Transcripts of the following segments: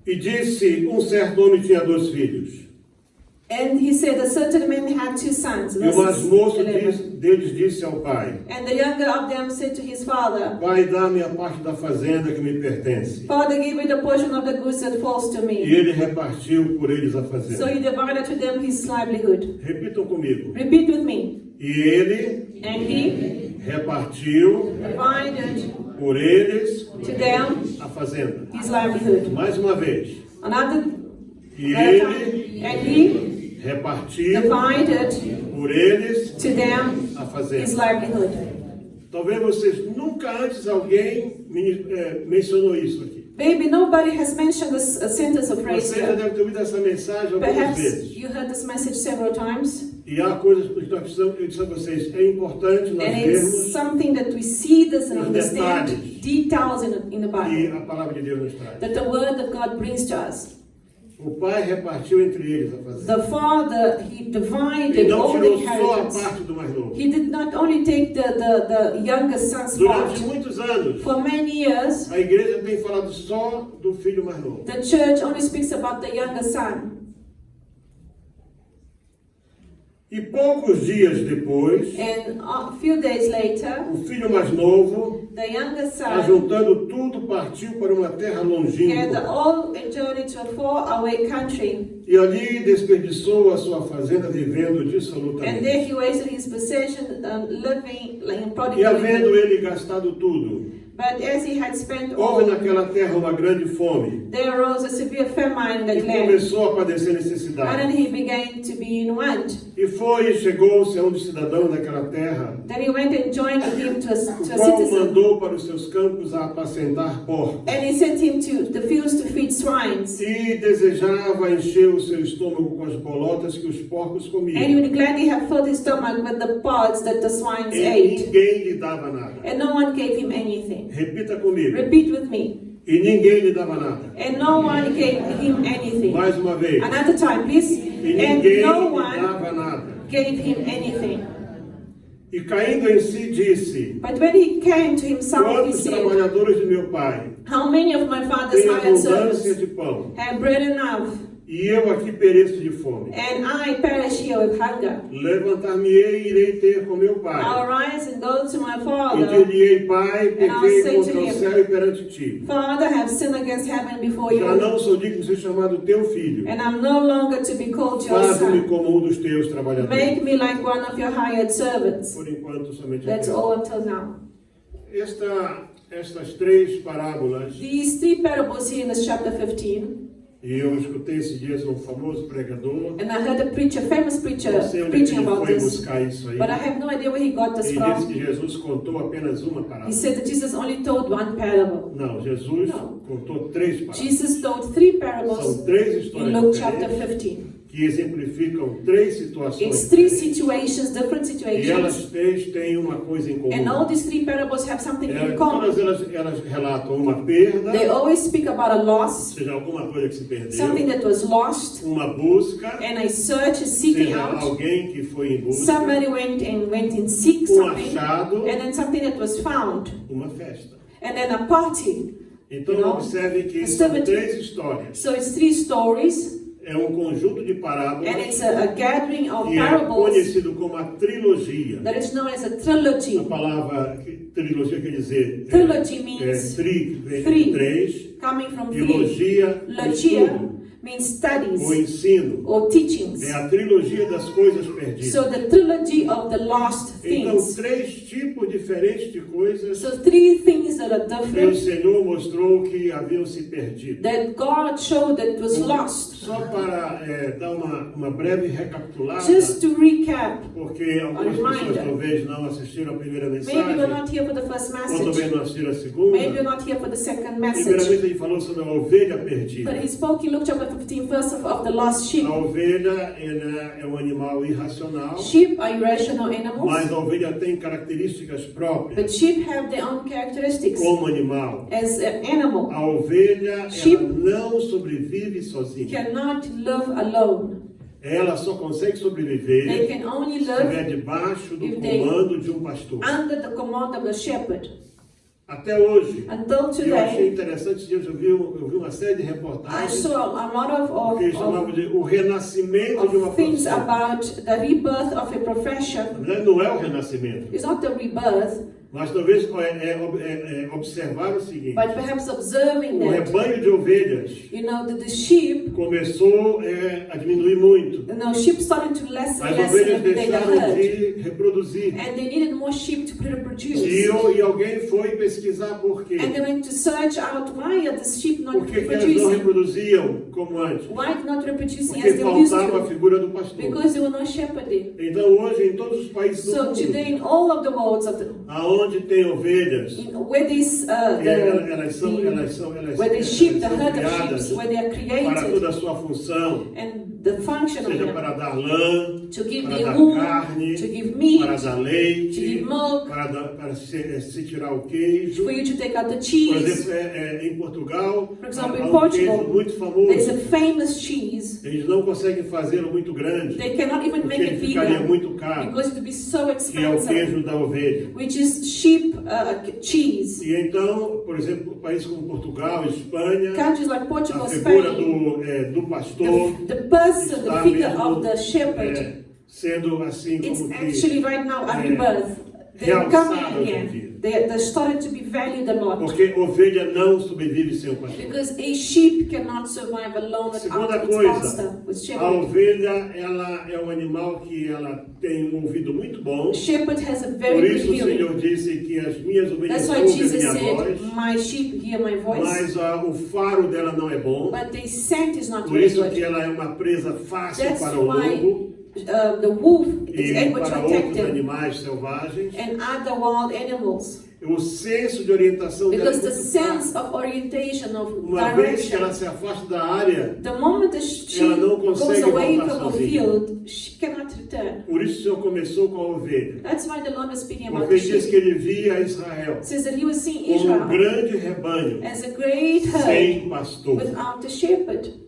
E disse, certo homem tinha 2 filhos. And he said a certain man had 2 sons. E o mais moço 11. deles disse ao pai, And the younger of them said to his father, Pai, dá-me a parte da fazenda que me pertence. Father, give me the portion of the goods that falls to E me. ele repartiu por eles a So fazenda. he divided to them his livelihood. Repitam comigo. Repeat with me. E ele And he repartiu divided por eles to them a fazenda. his livelihood. Mais uma vez. Another E time. ele And he repartiu divided por eles to them a his fazenda. livelihood. Talvez vocês nunca antes alguém mencionou isso aqui. Maybe nobody has mentioned this sentence of praise Você já here. deve ter ouvido essa mensagem algumas Perhaps vezes. you heard this message several times. E há coisas que nós precisamos, eu disse a vocês, é importante nós And it's vermos something that we see this and os understand detalhes details in the que Bible. a palavra de Deus nos traz. That the word of God brings to us. O pai repartiu entre eles a fazenda. The father, he E divided não all the tirou só a inheritance. parte do mais novo. He did not only take the younger son's Durante part. muitos anos, For many years, a igreja tem falado só do filho mais novo. the church only speaks about the younger son. E poucos dias depois, And a few days later, o filho mais novo, the younger son ajuntando tudo, partiu para uma terra had longínqua. all journeyed to a faraway country. E ali desperdiçou a sua fazenda vivendo And there dissolutamente. he wasted his possession, living like in E prodigal. havendo ele gastado tudo, But as he had spent houve all, naquela terra uma grande fome. there arose a severe famine in E that land. começou a padecer And then necessidade. he began to be in want. E foi e chegou-se a um dos cidadãos daquela terra, Then he went and joined with him to a o qual citizen. mandou para os seus campos a apacentar porcos. And he sent him to the fields to feed swines. E desejava encher o seu estômago com as bolotas que os porcos And he comiam. would gladly have filled his stomach with the pods that the swines E ate. ninguém lhe dava nada. And no one gave him anything. Repita comigo. Repeat with me. E ninguém lhe dava nada. And no one gave him anything. Mais uma vez. Another time, please. E And ninguém no lhe one dava nada. gave him anything. E caindo em si disse, But when he came to himself, he quantos said, trabalhadores de meu pai how many of my father's têm hired abundância servants de pão, have bread enough, e eu aqui pereço de fome. and I perish here with hunger? Levantar-me-ei e irei ter com meu I'll pai. rise and go to my E father. dir-lhe-ei, Pai, I'll pequei say contra to o him, céu e perante ti. Father, have sinned against heaven before Já you, não sou digno de ser chamado teu filho. and I'm no longer to be called your Faz-me son. como um dos teus trabalhadores. Make me like one of your hired servants. Por enquanto, somente That's aqui. all until now. Estas 3 parábolas, These 3 parables here in this chapter 15, e eu escutei esses dias um famoso pregador, and I heard a preacher, famous preacher, não sei onde preaching ele about foi this, buscar isso aí. but I have no idea where he got this Ele disse from. que Jesus contou apenas uma He parábola. said that Jesus only told one parable. Não, Jesus Não. contou 3 parábolas. Jesus told 3 parables São 3 in histórias Luke chapter diferentes 15. que exemplificam 3 It's situações 3 diferentes. situations, different E elas situations, 3 têm uma coisa em and all comum. these 3 parables have something in Todas common. elas relatam uma perda, They always speak about a ou loss, seja, alguma coisa que se something perdeu, that was lost, uma busca, and a search, a seeking seja out. alguém que foi em busca, Somebody went and seek something, achado, and then something that was found, uma festa. and then a party. Então, You know, observe que são festivity. 3 histórias. So it's 3 stories, É um conjunto de and parábolas it's a gathering of que é parables conhecido como a trilogia. that is known as a trilogy. A palavra trilogia quer dizer Trilogy means tri, que vem three. de 3, Coming from e 3. logia, o Logia estudo, means o studies ensino. or teachings. É a trilogia das coisas perdidas. So the trilogy of the lost Então, things. 3 tipos diferentes de coisas So 3 things that are que o different Senhor mostrou que haviam se perdido. that God showed that was lost. Só para dar uma breve recapitulada, Just to recap, porque algumas pessoas reminder. talvez não assistiram a primeira maybe mensagem, you're not here for the first ou também message. não assistiram a segunda. Maybe you're not here for the second message. Primeiramente, ele falou sobre a ovelha perdida. But he spoke in Luke chapter 15 first of the lost sheep. A ovelha ela é um animal irracional, Sheep are irrational mas animals, a ovelha tem características próprias but sheep have their own characteristics como animal. as an animal. A ovelha Sheep ela não sobrevive sozinha. cannot live alone. Ela só consegue They sobreviver can only se estiver live debaixo do if they- comando de um pastor. under the command of a shepherd. Até hoje. Until E eu achei today, interessante, eu vi uma série de I reportagens saw a lot que eles chamavam de o renascimento de uma of things profissão. about the rebirth of a profession. Na verdade, não é o renascimento, It's not the rebirth, mas talvez observar o seguinte: but perhaps observing o that, rebanho de ovelhas the sheep, começou a diminuir muito. sheep started to lessen As less ovelhas every day the deixaram herd, de reproduzir. and they needed more sheep to reproduce. E alguém foi pesquisar por quê. And they went to search out why are the sheep not Por que elas não reproducing? reproduziam como antes? Why not reproducing Porque as they used faltava a to? figura do pastor. Because they were not shepherded. Então hoje, em todos os países do So mundo, today, in all of the worlds of the, aonde tem ovelhas, where these where the sheep, the herd of criadas sheep, where they are para created, toda a sua função, and the function of seja them, para dar lã, to give para the dar wool, carne, to give meat, para dar to leite, give milk, para se tirar o queijo. for you to take out the Por cheese. exemplo, em Portugal, For example, há in um queijo Portugal, muito There's famoso. a famous cheese. Eles não conseguem fazê-lo muito grande, They cannot even porque make ele it ficaria bigger muito caro, because it would be so que é o expensive, queijo da ovelha. which is sheep cheese. E então, por exemplo, países como Portugal, Espanha, Countries like a Portugal, figura Spain, do pastor the person, the está figure mesmo, of the shepherd, sendo assim it's como que actually right now a rebirth. They're realçado coming hoje em here. dia. They're starting to be valued a lot. Porque ovelha não sobrevive sem o pastor. Because a sheep cannot survive alone Segunda without its coisa, pastor, with a shepherd. ovelha ela é um animal que ela tem um ouvido muito bom. Shepherd has a Por very good isso o hearing. Senhor disse que as minhas ovelhas That's why ouvem a Jesus minha voz, said, my sheep hear my voice, mas o faro dela não é bom. but the scent is not Por very isso que good. ela é uma presa fácil That's para o why lobo the wolf is e able to para attack outros them animais selvagens. and other wild animals. O senso de orientação dela é Because the muito sense fraco. of orientation, of Uma vez que ela direction, se afasta da área, the moment the sheep ela não goes consegue away voltar from the sozinha. field, she cannot return. Por isso o Senhor começou com a ovelha. That's why the Lord was speaking about Porque the diz sheep. que ele via Israel It says that he was seeing como um Israel grande rebanho as a great herd sem pastor. without a shepherd.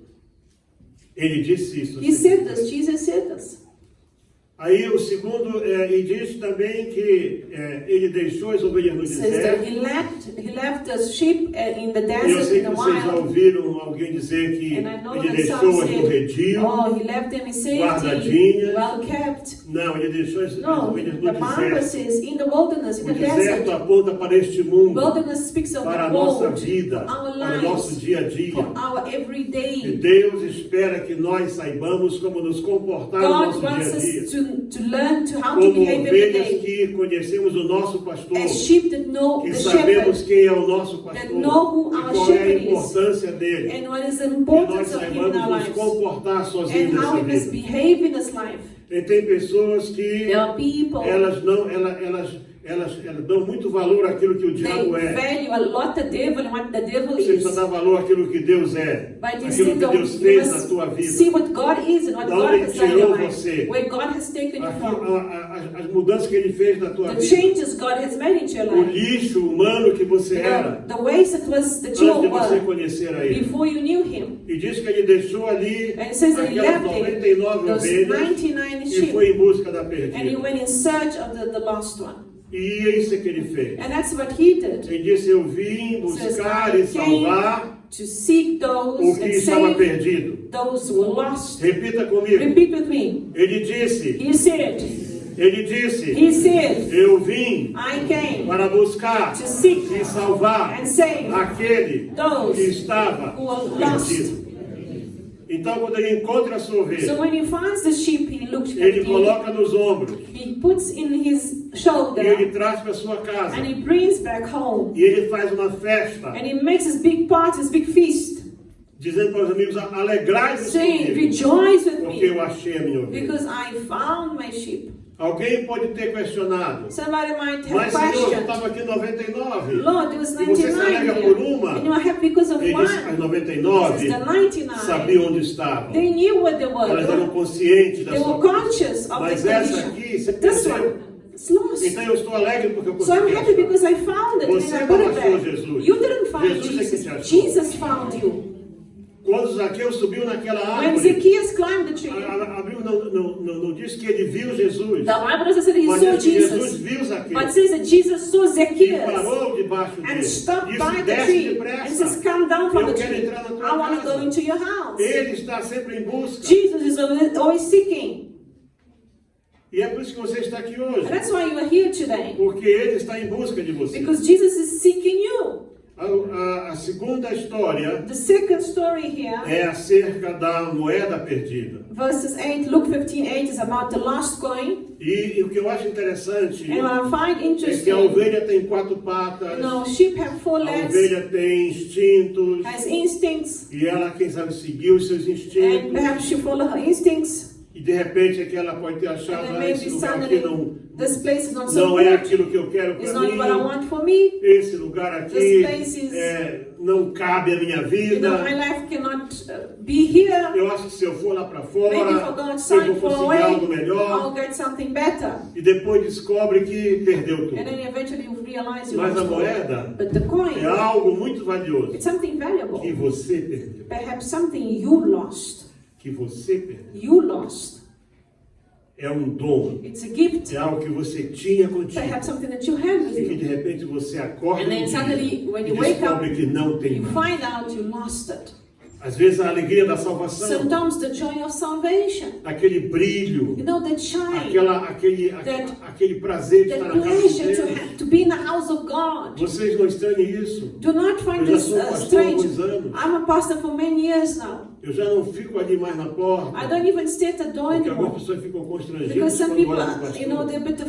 Ele disse isso. He said this, Jesus said this. Aí o segundo, e diz também que ele deixou as ovelhas no It says that deserto. he left the sheep in the E eu desert, sei in que the vocês já wild. ouviram alguém dizer que And I know ele that deixou some as no said, redil. oh, he left them in safety, guardadinhas. well kept. Não, ele deixou as No, ovelhas no the Bible deserto. says in the wilderness, in O the deserto desert. aponta para este mundo, Wilderness speaks of para a the nossa world, vida, for our para o nosso lives, dia a dia. for our E everyday. Deus espera que nós saibamos como nos comportar no God nosso wants dia a dia. us to learn to how to Como behave every ovelhas day. que conhecemos o nosso pastor, As sheep that know que the sabemos shepherd quem é o nosso that pastor, know who e our qual é a shepherd is, importância dele, and what is the que nós importance of him in our saibamos nos lives, comportar sozinhos and how nessa we must vida. behave in this life. E tem pessoas que There are people, elas dão muito valor àquilo que o they diabo é. value a lot the devil and what the devil Você precisa is. dar valor àquilo que Deus é, But aquilo instead que Deus of, you fez na must tua vida. see what God is and what Da God onde has Ele done in your tirou life, você. where God has taken you from, As mudanças que Ele fez na tua the vida. changes God has made into your O life, lixo humano que você era the ways that antes you de você were conhecer a Ele. before you knew Him. E diz que Ele deixou ali And it says that He aquelas left 99 those ovelhas 99 e sheep foi em busca da and He perdida. went in search of the lost one. E é isso que Ele fez. And that's what He did. Ele disse, eu vim Says, buscar I e salvar to seek o those que and estava save perdido. those who were lost. Repita comigo. Repeat with me. Ele disse, He said, eu vim I came para buscar to seek e salvar and save aquele those que estava who were lost. perdido. Então, quando ele encontra a sua So ovelha, when he finds the sheep, he looks at ele it, coloca nos ombros he puts in his e shoulder, ele traz para sua casa. and he brings back home. E ele faz uma festa, And he makes this big party, this big feast, dizendo para os amigos, alegrai-vos saying, comigo, rejoice with porque me, eu achei a minha ovelha. because I found my sheep. Alguém pode ter questionado, Somebody might have mas Senhor, questioned, estava aqui 99. Lord, there was E você se 99 alega here, por uma? and you are happy because of Ele disse, as one. 99 Says the 99, sabiam onde estavam. they knew what they were. Elas eram conscientes da They sua were condição. conscious of Mas the essa condition. aqui se But this perdeu. one, it's lost. Então eu estou alegre porque eu So I'm consegui happy achar. because I found it Você and I não got it achou back. Jesus. You didn't find Jesus é que te Jesus. achou. Jesus found you. Quantos Zaqueu subiu naquela When árvore, Zacchaeus climbed the tree, abriu, não diz que ele viu Jesus, the Bible doesn't say that he mas saw diz que Jesus Jesus, viu Zaqueu. but it says that Jesus saw E Zacchaeus parou debaixo dele. and stopped Disse, by the desce tree and depressa. says, come down from Eu the quero tree. entrar na tua I want to casa. go into your house. Ele está sempre em busca. Jesus is always seeking. E é por isso que você está aqui And hoje. that's why you are here today. Porque ele está em busca de você. Because Jesus is seeking you. A segunda história The second story here, é acerca da moeda perdida. verses 8, Luke 15:8 is about the lost coin. E o que eu acho interessante And what I find é que a interesting, ovelha tem 4 patas, you know, sheep have 4 a legs, ovelha tem instintos, has instincts, e ela, quem sabe, seguiu os seus and instintos, perhaps she follow her instincts. e de repente é que ela pode ter And achado, then ah, maybe esse lugar aqui suddenly, this place is not so não é good. aquilo que eu quero It's para not what I mim, want for me. esse lugar aqui This place is- não cabe à minha You vida. know, my life cannot be here. Eu acho que se eu for lá para Maybe if I fora, go eu outside vou for a conseguir algo way, melhor. I'll get something better. E depois descobre que perdeu tudo. And then eventually you realize you Mas a lost it. moeda But the coin, é algo muito valioso it's something que valuable. você perdeu. Perhaps something you lost. Que você perdeu. You lost. É um dom. It's a gift. É algo que você tinha contigo. Perhaps something that you have with E que you. de repente você acorda And then um suddenly, dia when e you wake descobre up, que não tem You mais. find out you lost it. Às vezes a alegria da salvação, Sometimes the joy of salvation. aquele brilho, You know, that shine. aquele prazer de The estar na casa de pleasure Deus. to be in the house of God. Vocês não estranhem isso. Do not find Eu já this sou pastor há strange. alguns anos. I'm a pastor for many years now. Eu já não fico ali mais na porta. I don't even stay at the door Porque algumas anymore. pessoas ficam constrangidas Because some quando people, olham para o you know, pastor. they're a bit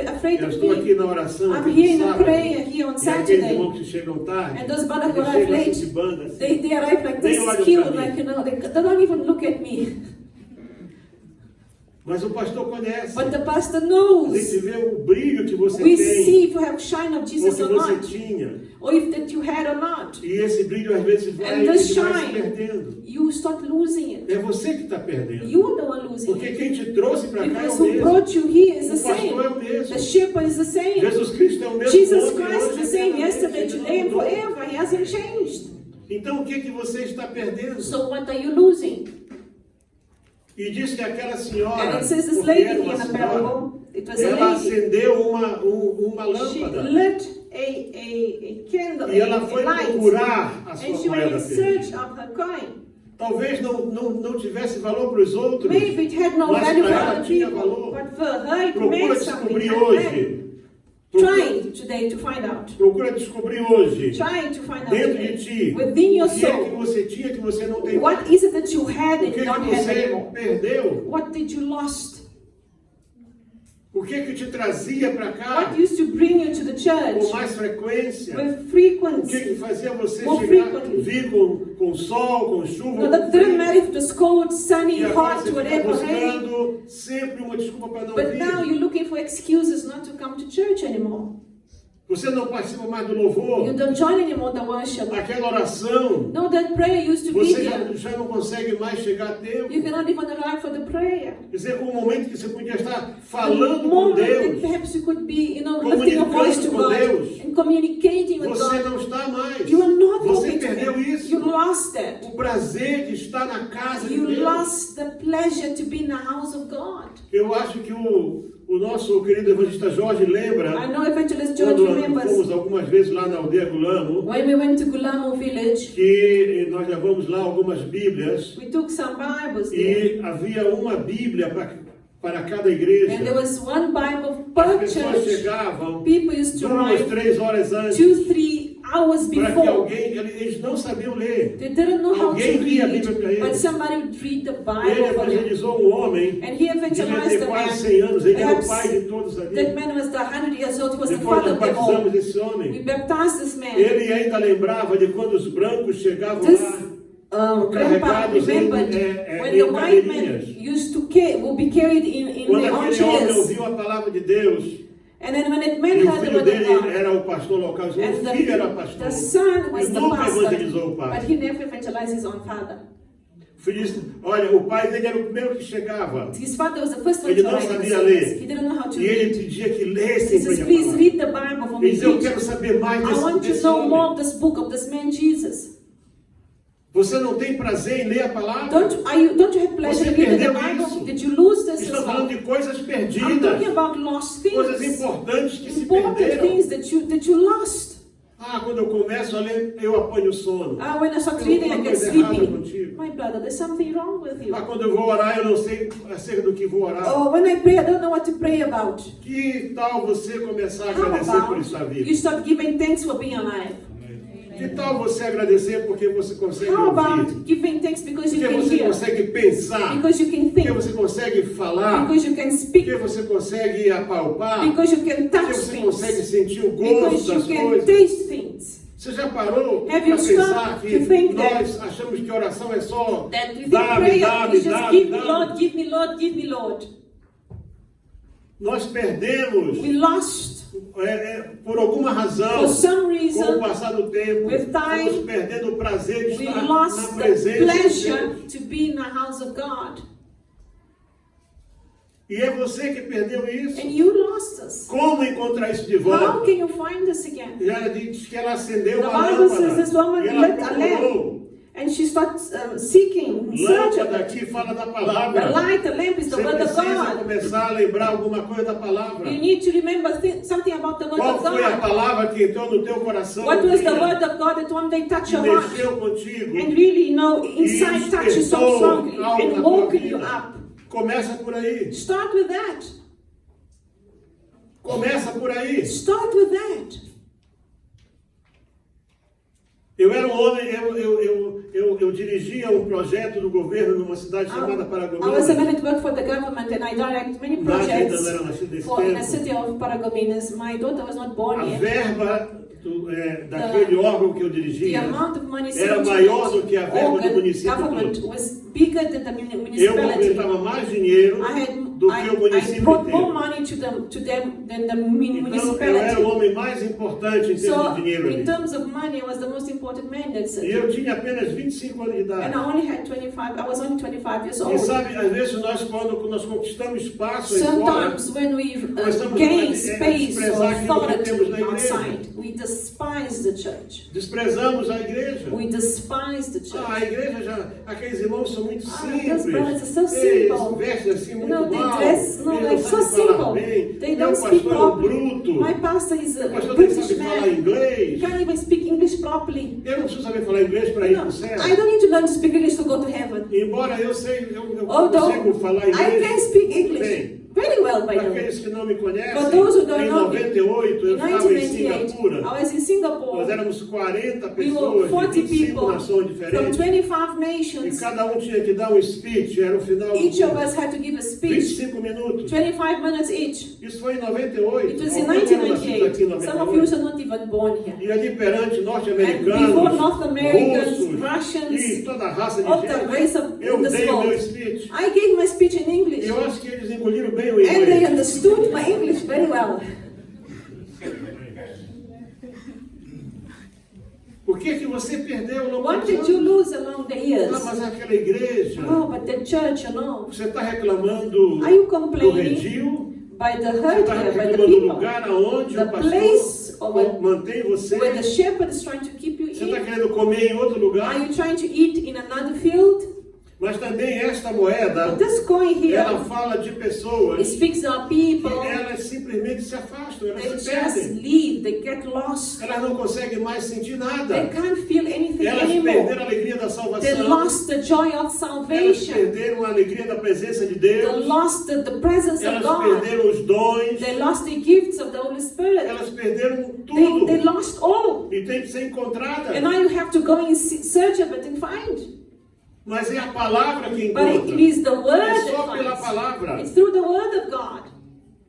afraid Eu of estou aqui me. na oração, I'm aqui here in no a sábado. prayer here on E aqueles Saturday. irmãos que chegam tarde, And those brothers who eles arrive chegam assim late, de banda, assim. they arrive like Nem this, olham skilled, para mim. like, you know, they don't even look at me. Mas o pastor conhece. But the pastor A knows. gente vê o brilho que você We tem, see if you have shine of ou Jesus que or você not, tinha. or if that you had or not. E esse brilho às vezes vai, And ele vai this se shine, perdendo. you start losing it. É você que está perdendo. You are the one losing Porque it. quem te trouxe para cá é Because o who mesmo. brought you here is the O pastor é same. o mesmo. The shepherd is the same. Jesus Cristo é o mesmo. Jesus ontem, Christ is hoje, the same eternamente. yesterday, Ele não today, and mudou. forever. He hasn't changed. Então o que você está perdendo? So what are you losing? E diz que aquela senhora, And it says this porque lady era here uma in the senhora, parable, it was a ela lady. acendeu uma She lâmpada lit a candle, e ela a foi light, procurar a and sua she went moeda in perdida. search of her coin. Talvez não tivesse valor para os outros, Maybe it had no mas value for para ela other tinha people, valor. but for her it Procura meant something. descobrir It had value. hoje. Procura, Try today to find out. procura descobrir hoje, Try to find out dentro de today. ti, Within your o que é que soul. você tinha que você não tem mais. What is it that you had O and que you é don't que have você anymore? perdeu? What did you lost? O que é que te trazia para cá What used to bring you to the com church mais frequência? with O que frequency? que fazia você More chegar, frequently. vir com sol, com chuva, No, that com didn't frio, matter if it was cold, sunny, e agora hot, você fica whatever, rain. buscando sempre uma desculpa para não But now vir. you're looking for excuses not to come to church anymore. Você não participa mais do You louvor. don't join anymore the worship. Aquela oração, No, that prayer used to be você there. já não consegue mais chegar a tempo. You cannot even arrive for the prayer. Quer dizer, o momento que você podia estar The falando com moment that Deus, perhaps you could be, you know, lifting a voice to Comunicando com God Deus. and communicating with você God. não está mais. You are not Você talking to perdeu Him. isso. You lost that. O prazer de estar na casa de You Deus. lost the pleasure to be in the house of God. Eu acho que o nosso querido evangelista Jorge lembra, I know Evangelist George quando remembers fomos algumas vezes lá na aldeia Gulamo, when we went to Gulamo village, que nós levamos lá algumas Bíblias we took some Bibles there. e havia uma Bíblia para cada igreja. And there was one Bible As per pessoas church. chegavam People used to 2, write 3 horas antes 2-3 hours para que before. alguém, eles não sabiam ler. They didn't know how to Alguém lia a read, Bíblia para but eles. somebody would read the Ele Bible for them. evangelizou um homem, And he devia evangelized ter the quase 100 man. anos, ele era o Perhaps pai de todos ali. that man was 100 years old. He was the Depois father nós of them all. batizamos esse We homem. baptized this man. Ele ainda lembrava de quando os brancos chegavam This lá. grandpa carregados em remembered when the em white men cadeirinhas. used to will be carried in Quando their own aquele homem chairs. ouviu a palavra de Deus, And then when that e man o heard the filho word of dele God, era o pastor local, o and filho era pastor, the son was ele the nunca pastor, evangelizou o but pai. he never evangelized his own father. O filho disse, olha, o pai dele era o primeiro que chegava, His father was the first one Ele to não write the sabia service. ler. He didn't know how to e ele read. pedia que He lessem para says, ele please falar. read the Bible for me. Ele dizia, eu Teach. quero saber mais I want to desse know homem. more of this book of this man Jesus. Você não tem prazer em ler a palavra? Don't you have pleasure in reading the perdeu isso. Bible? Did you lose this as Estou falando well? de coisas I'm perdidas, talking about lost coisas things. importantes que se Important perderam. things that you lost. Quando eu começo a ler, eu apanho sono. When I start Tem reading, I alguma get coisa errada sleepy. contigo? My brother, there's something wrong with you. Quando eu vou orar, eu não sei acerca do que vou orar. When I pray, I don't know what to pray about. Que tal você começar a How agradecer por about estar you vivo? start giving thanks for being alive? Que tal você agradecer porque você consegue How ouvir? about giving thanks because you Porque can você hear, consegue pensar? because you can Porque think, você consegue falar? because you can Porque speak, você consegue apalpar? because you can Porque touch você things, consegue sentir o because gosto you das can coisas? taste things. Você já parou para Have you pensar stopped que to think nós achamos que oração é só That we think dá-me, prayer dá-me, is just dá-me, give me dá-me? Lord, give me Lord, give me Lord. Nós perdemos We lost por alguma razão, for some com o reason. passar do tempo, with time, estamos perdendo o prazer de We estar lost na the presença de pleasure Deus. to be in the house of God. E é você que perdeu isso. And you lost us. Como encontrar isso de How volta? can you find us again? E ela diz que ela acendeu The uma Bible says lâmpada. this woman E ela lit a procurou. lamp. And she starts seeking, in search of Lâmpada it. aqui fala da The palavra. light, the lamp is the Você word of precisa God. começar a lembrar alguma coisa da palavra. You need to remember something about the word Qual of foi a God. palavra que entrou no teu coração? What was the dia, word of God that one day touched que your heart? mexeu contigo? And really, inside touches so despertou strongly algo and na tua woken you vida. up. Começa por aí. Start with that. Começa por aí. Start with that. Eu era um homem, eu dirigia um projeto do governo numa cidade chamada I was a Paragominas. man that worked for the government and I direct many Nádia ainda projects não era nascida nesse in the tempo. city of Paragominas. My daughter was not born A yet. verba daquele órgão que eu The dirigia amount of money era sent to maior that do que a verba do município government todo. was bigger than the Eu municipality. movimentava mais dinheiro do que o I município brought more inteiro. money to them than the Então, eu era o municipality. homem mais importante em termos So, de dinheiro in ali. terms of money, I was the most important man that E city. eu tinha apenas 25 anos de And idade. I only had 25, I was only 25 years E old. sabe, às vezes quando nós conquistamos espaço aí fora, Sometimes when we Começamos gain a space or desprezar aquilo que temos na authority igreja. outside, we despise the church. desprezamos a igreja. We despise the church. A igreja já, aqueles irmãos são muito simples. those brothers are so Eles simple. vestem assim muito No, they mal. dress, no, Eles like não so sabem falar simple. bem. They Meu don't speak pastor é um properly. bruto. My pastor is O a pastor nem British sabe falar man. inglês. Can't even speak English properly. Eu não preciso saber falar inglês para ir No, para o céu. I don't need to learn to speak English to go to heaven. Embora eu sei, eu Although consigo falar I inglês. can speak English Bem, very well, by the para way. aqueles que não me conhecem, For those who don't em know me, 98 eu In estava em 1998, Singapura. I was in Nós Singapore. éramos 40 We were pessoas 40 de 25 people nações from diferentes. 25 E nations. cada um tinha que dar um speech, era o final Each do of us had to give a speech, 25 minutos. 25 minutes each. Isso foi em 98. It was in Alguns eram nascidos aqui em 1998. Some of you 98. are not even born here. E ali perante And norte-americanos, before North Americans, russos Russians, e toda a raça de of the race gente, of eu this dei o meu world, speech. I gave my speech in E English. eu acho que eles engoliram bem o And they inglês. understood my English very well. O que que você perdeu ao longo What dos did you anos? lose along the years? Mas aquela igreja, Oh, but the church, você está reclamando Are you do complaining redil? by the Você hurt está here, by the reclamando do people, lugar aonde the o place pastor mantém você? where the shepherd is trying to keep you Você está in? querendo comer em outro Are lugar? you trying to eat in another field? Mas também esta moeda, But this coin ela here, fala de it pessoas speaks of que people. elas simplesmente se afastam, They elas se just perdem. leave, they get lost. Elas não conseguem mais sentir They nada. can't feel anything Elas anymore. perderam a alegria da They salvação. lost the joy of Elas salvation. perderam a alegria da presença de They Deus. lost the presence of Elas God. perderam os dons. They lost the gifts of the Holy Spirit. Elas perderam They tudo. lost all. E tem que ser encontrada. And now you have to go in search of it and find. Mas é a palavra que But encontra. it is the word É só that pela finds. palavra. It's through the word of God.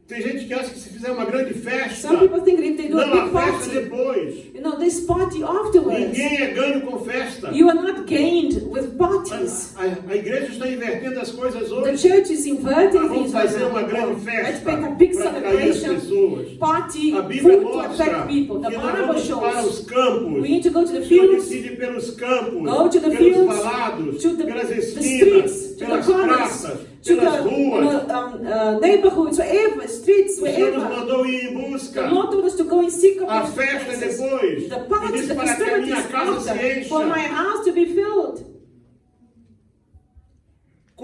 Tem gente que acha que se fizer uma grande festa, Some people think that if they do a não, a big festa é party, depois. this party afterwards, Ninguém é ganho com festa. you are not gained with parties. A igreja está invertendo as coisas The hoje. church is inverting Vamos things right fazer uma grande now. Let's festa make a big para atrair as celebration, pessoas. party, A Bíblia food to mostra attract people. The que nós Bible vamos para shows os campos. we need to go to the O Senhor fields, decide pelos campos, go to the pelos fields, valados, to the pelas streets, esquinas, to the pelas corners, praças, to pelas the ruas. neighborhoods, wherever, streets, O Senhor nos wherever. mandou ir em The busca. Lord told us to go and seek up A these festa é places. depois. The E parties, diz the para que a minha festivities casa se after, encha. for my house to be filled.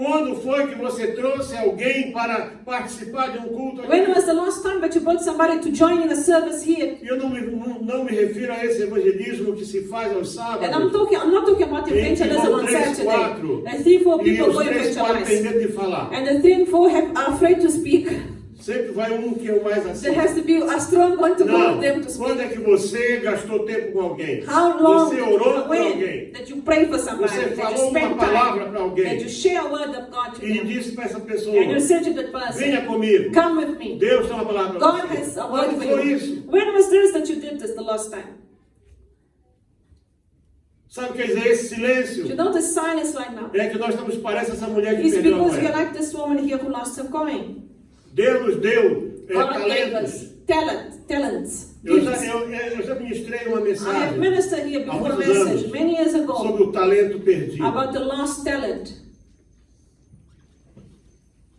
Quando foi que você trouxe alguém para participar de um culto aqui? When was the last time that you brought somebody to join in a service here? Eu não me refiro a esse evangelismo que se faz aos And I'm sábados. not talking about Em que evangelism vão on 3, Saturday. 4. And 3, 4 E people os go 3, 4 têm evangelize. medo de falar. And the 3, 4 are afraid to speak. Sempre vai um que é o mais assim. There has to be a strong one to go Não. with them to Quando speak. é que você gastou tempo com alguém? How long, Você orou por when, alguém? that you pray for somebody, Você that you falou uma spend palavra para time, alguém. that you share a word of God to E them. disse para essa pessoa: And you say to that person, venha comigo. come with me. Deus tem uma palavra para God você. has a word Quando for foi you. isso? When was this that you did this the last time? Sabe o que quer dizer esse silêncio? You know the silence right now. É que nós estamos parecendo essa mulher que It's perdeu a because we are moeda. like this woman here who lost her coin. Deus nos deu God gave talentos. us talents. Eu já Gifts. ministrei uma I have mensagem ministered here há before a muitos message anos many years ago sobre o talento perdido. about the lost talent,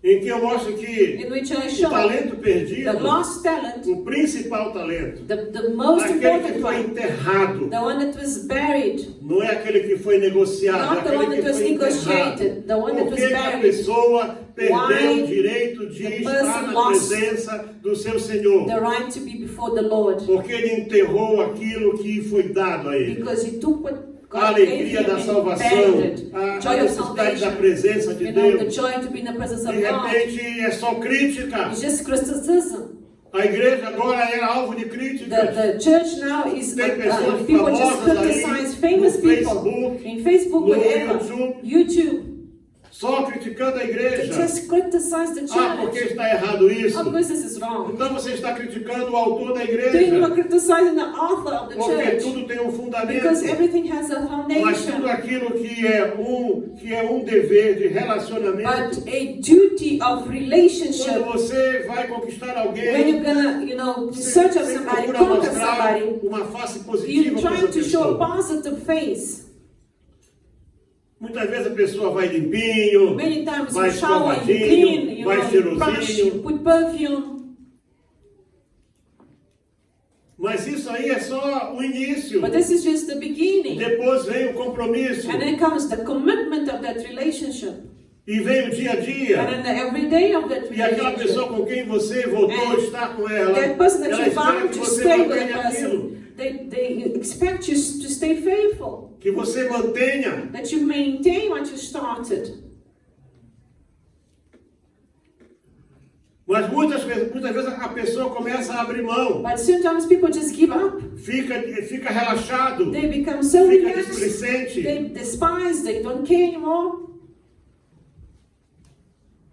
Em que eu mostro que in which I o show talento the perdido, lost talent, o principal talento, the most aquele que important foi one, enterrado, the one that was buried, não é aquele que foi negociado, not é the one aquele that que was foi enterrado. negotiated, the one that Por was que que a buried. pessoa perdeu Why o direito de the estar person na lost presença do seu Senhor? The right to be before the Lord, Porque ele enterrou aquilo que foi dado a ele. because he took what A God gave alegria him da and salvação, buried it. a Joy of necessidade da salvation, presença de you know, the Deus. joy to be in the presence of De God. repente é só crítica. It's just criticism. A igreja agora é alvo de críticas. The church now is Tem pessoas people just famosas aí criticize famous no people Facebook, in Facebook, no whatever, YouTube. Só criticando a They igreja. just criticize the Ah, porque church. está errado isso? Oh, because this is wrong. Então você está criticando o autor da Then you are igreja. criticizing the author of the Porque church, tudo tem um fundamento. because everything has a Mas foundation. tudo aquilo que é um dever de But relacionamento. a duty of Quando relationship, você vai conquistar when alguém, you're gonna, you know, você search of somebody, procura conquer mostrar somebody, uma face you're positiva para essa trying to show a pessoa. positive face. Muitas vezes a pessoa vai limpinho, Many times vai you shower, you clean, escovadinho, you vai know, you brush, you cheirosinho. put perfume. Mas isso aí é só o início. But this is just the beginning. Depois vem o compromisso. And then comes the commitment of that relationship. E vem o dia a dia. And then the everyday of that E aquela pessoa relationship. com quem você voltou a And estar com ela, That person that ela you espera vow que to você stay with mantenha that aquilo. person, they expect you to stay faithful, Que você mantenha. that you maintain what you started. Mas muitas vezes a pessoa começa a abrir mão. But sometimes people just give up. Fica relaxado. They become so Fica relaxed. displicente. They despise, they don't care anymore.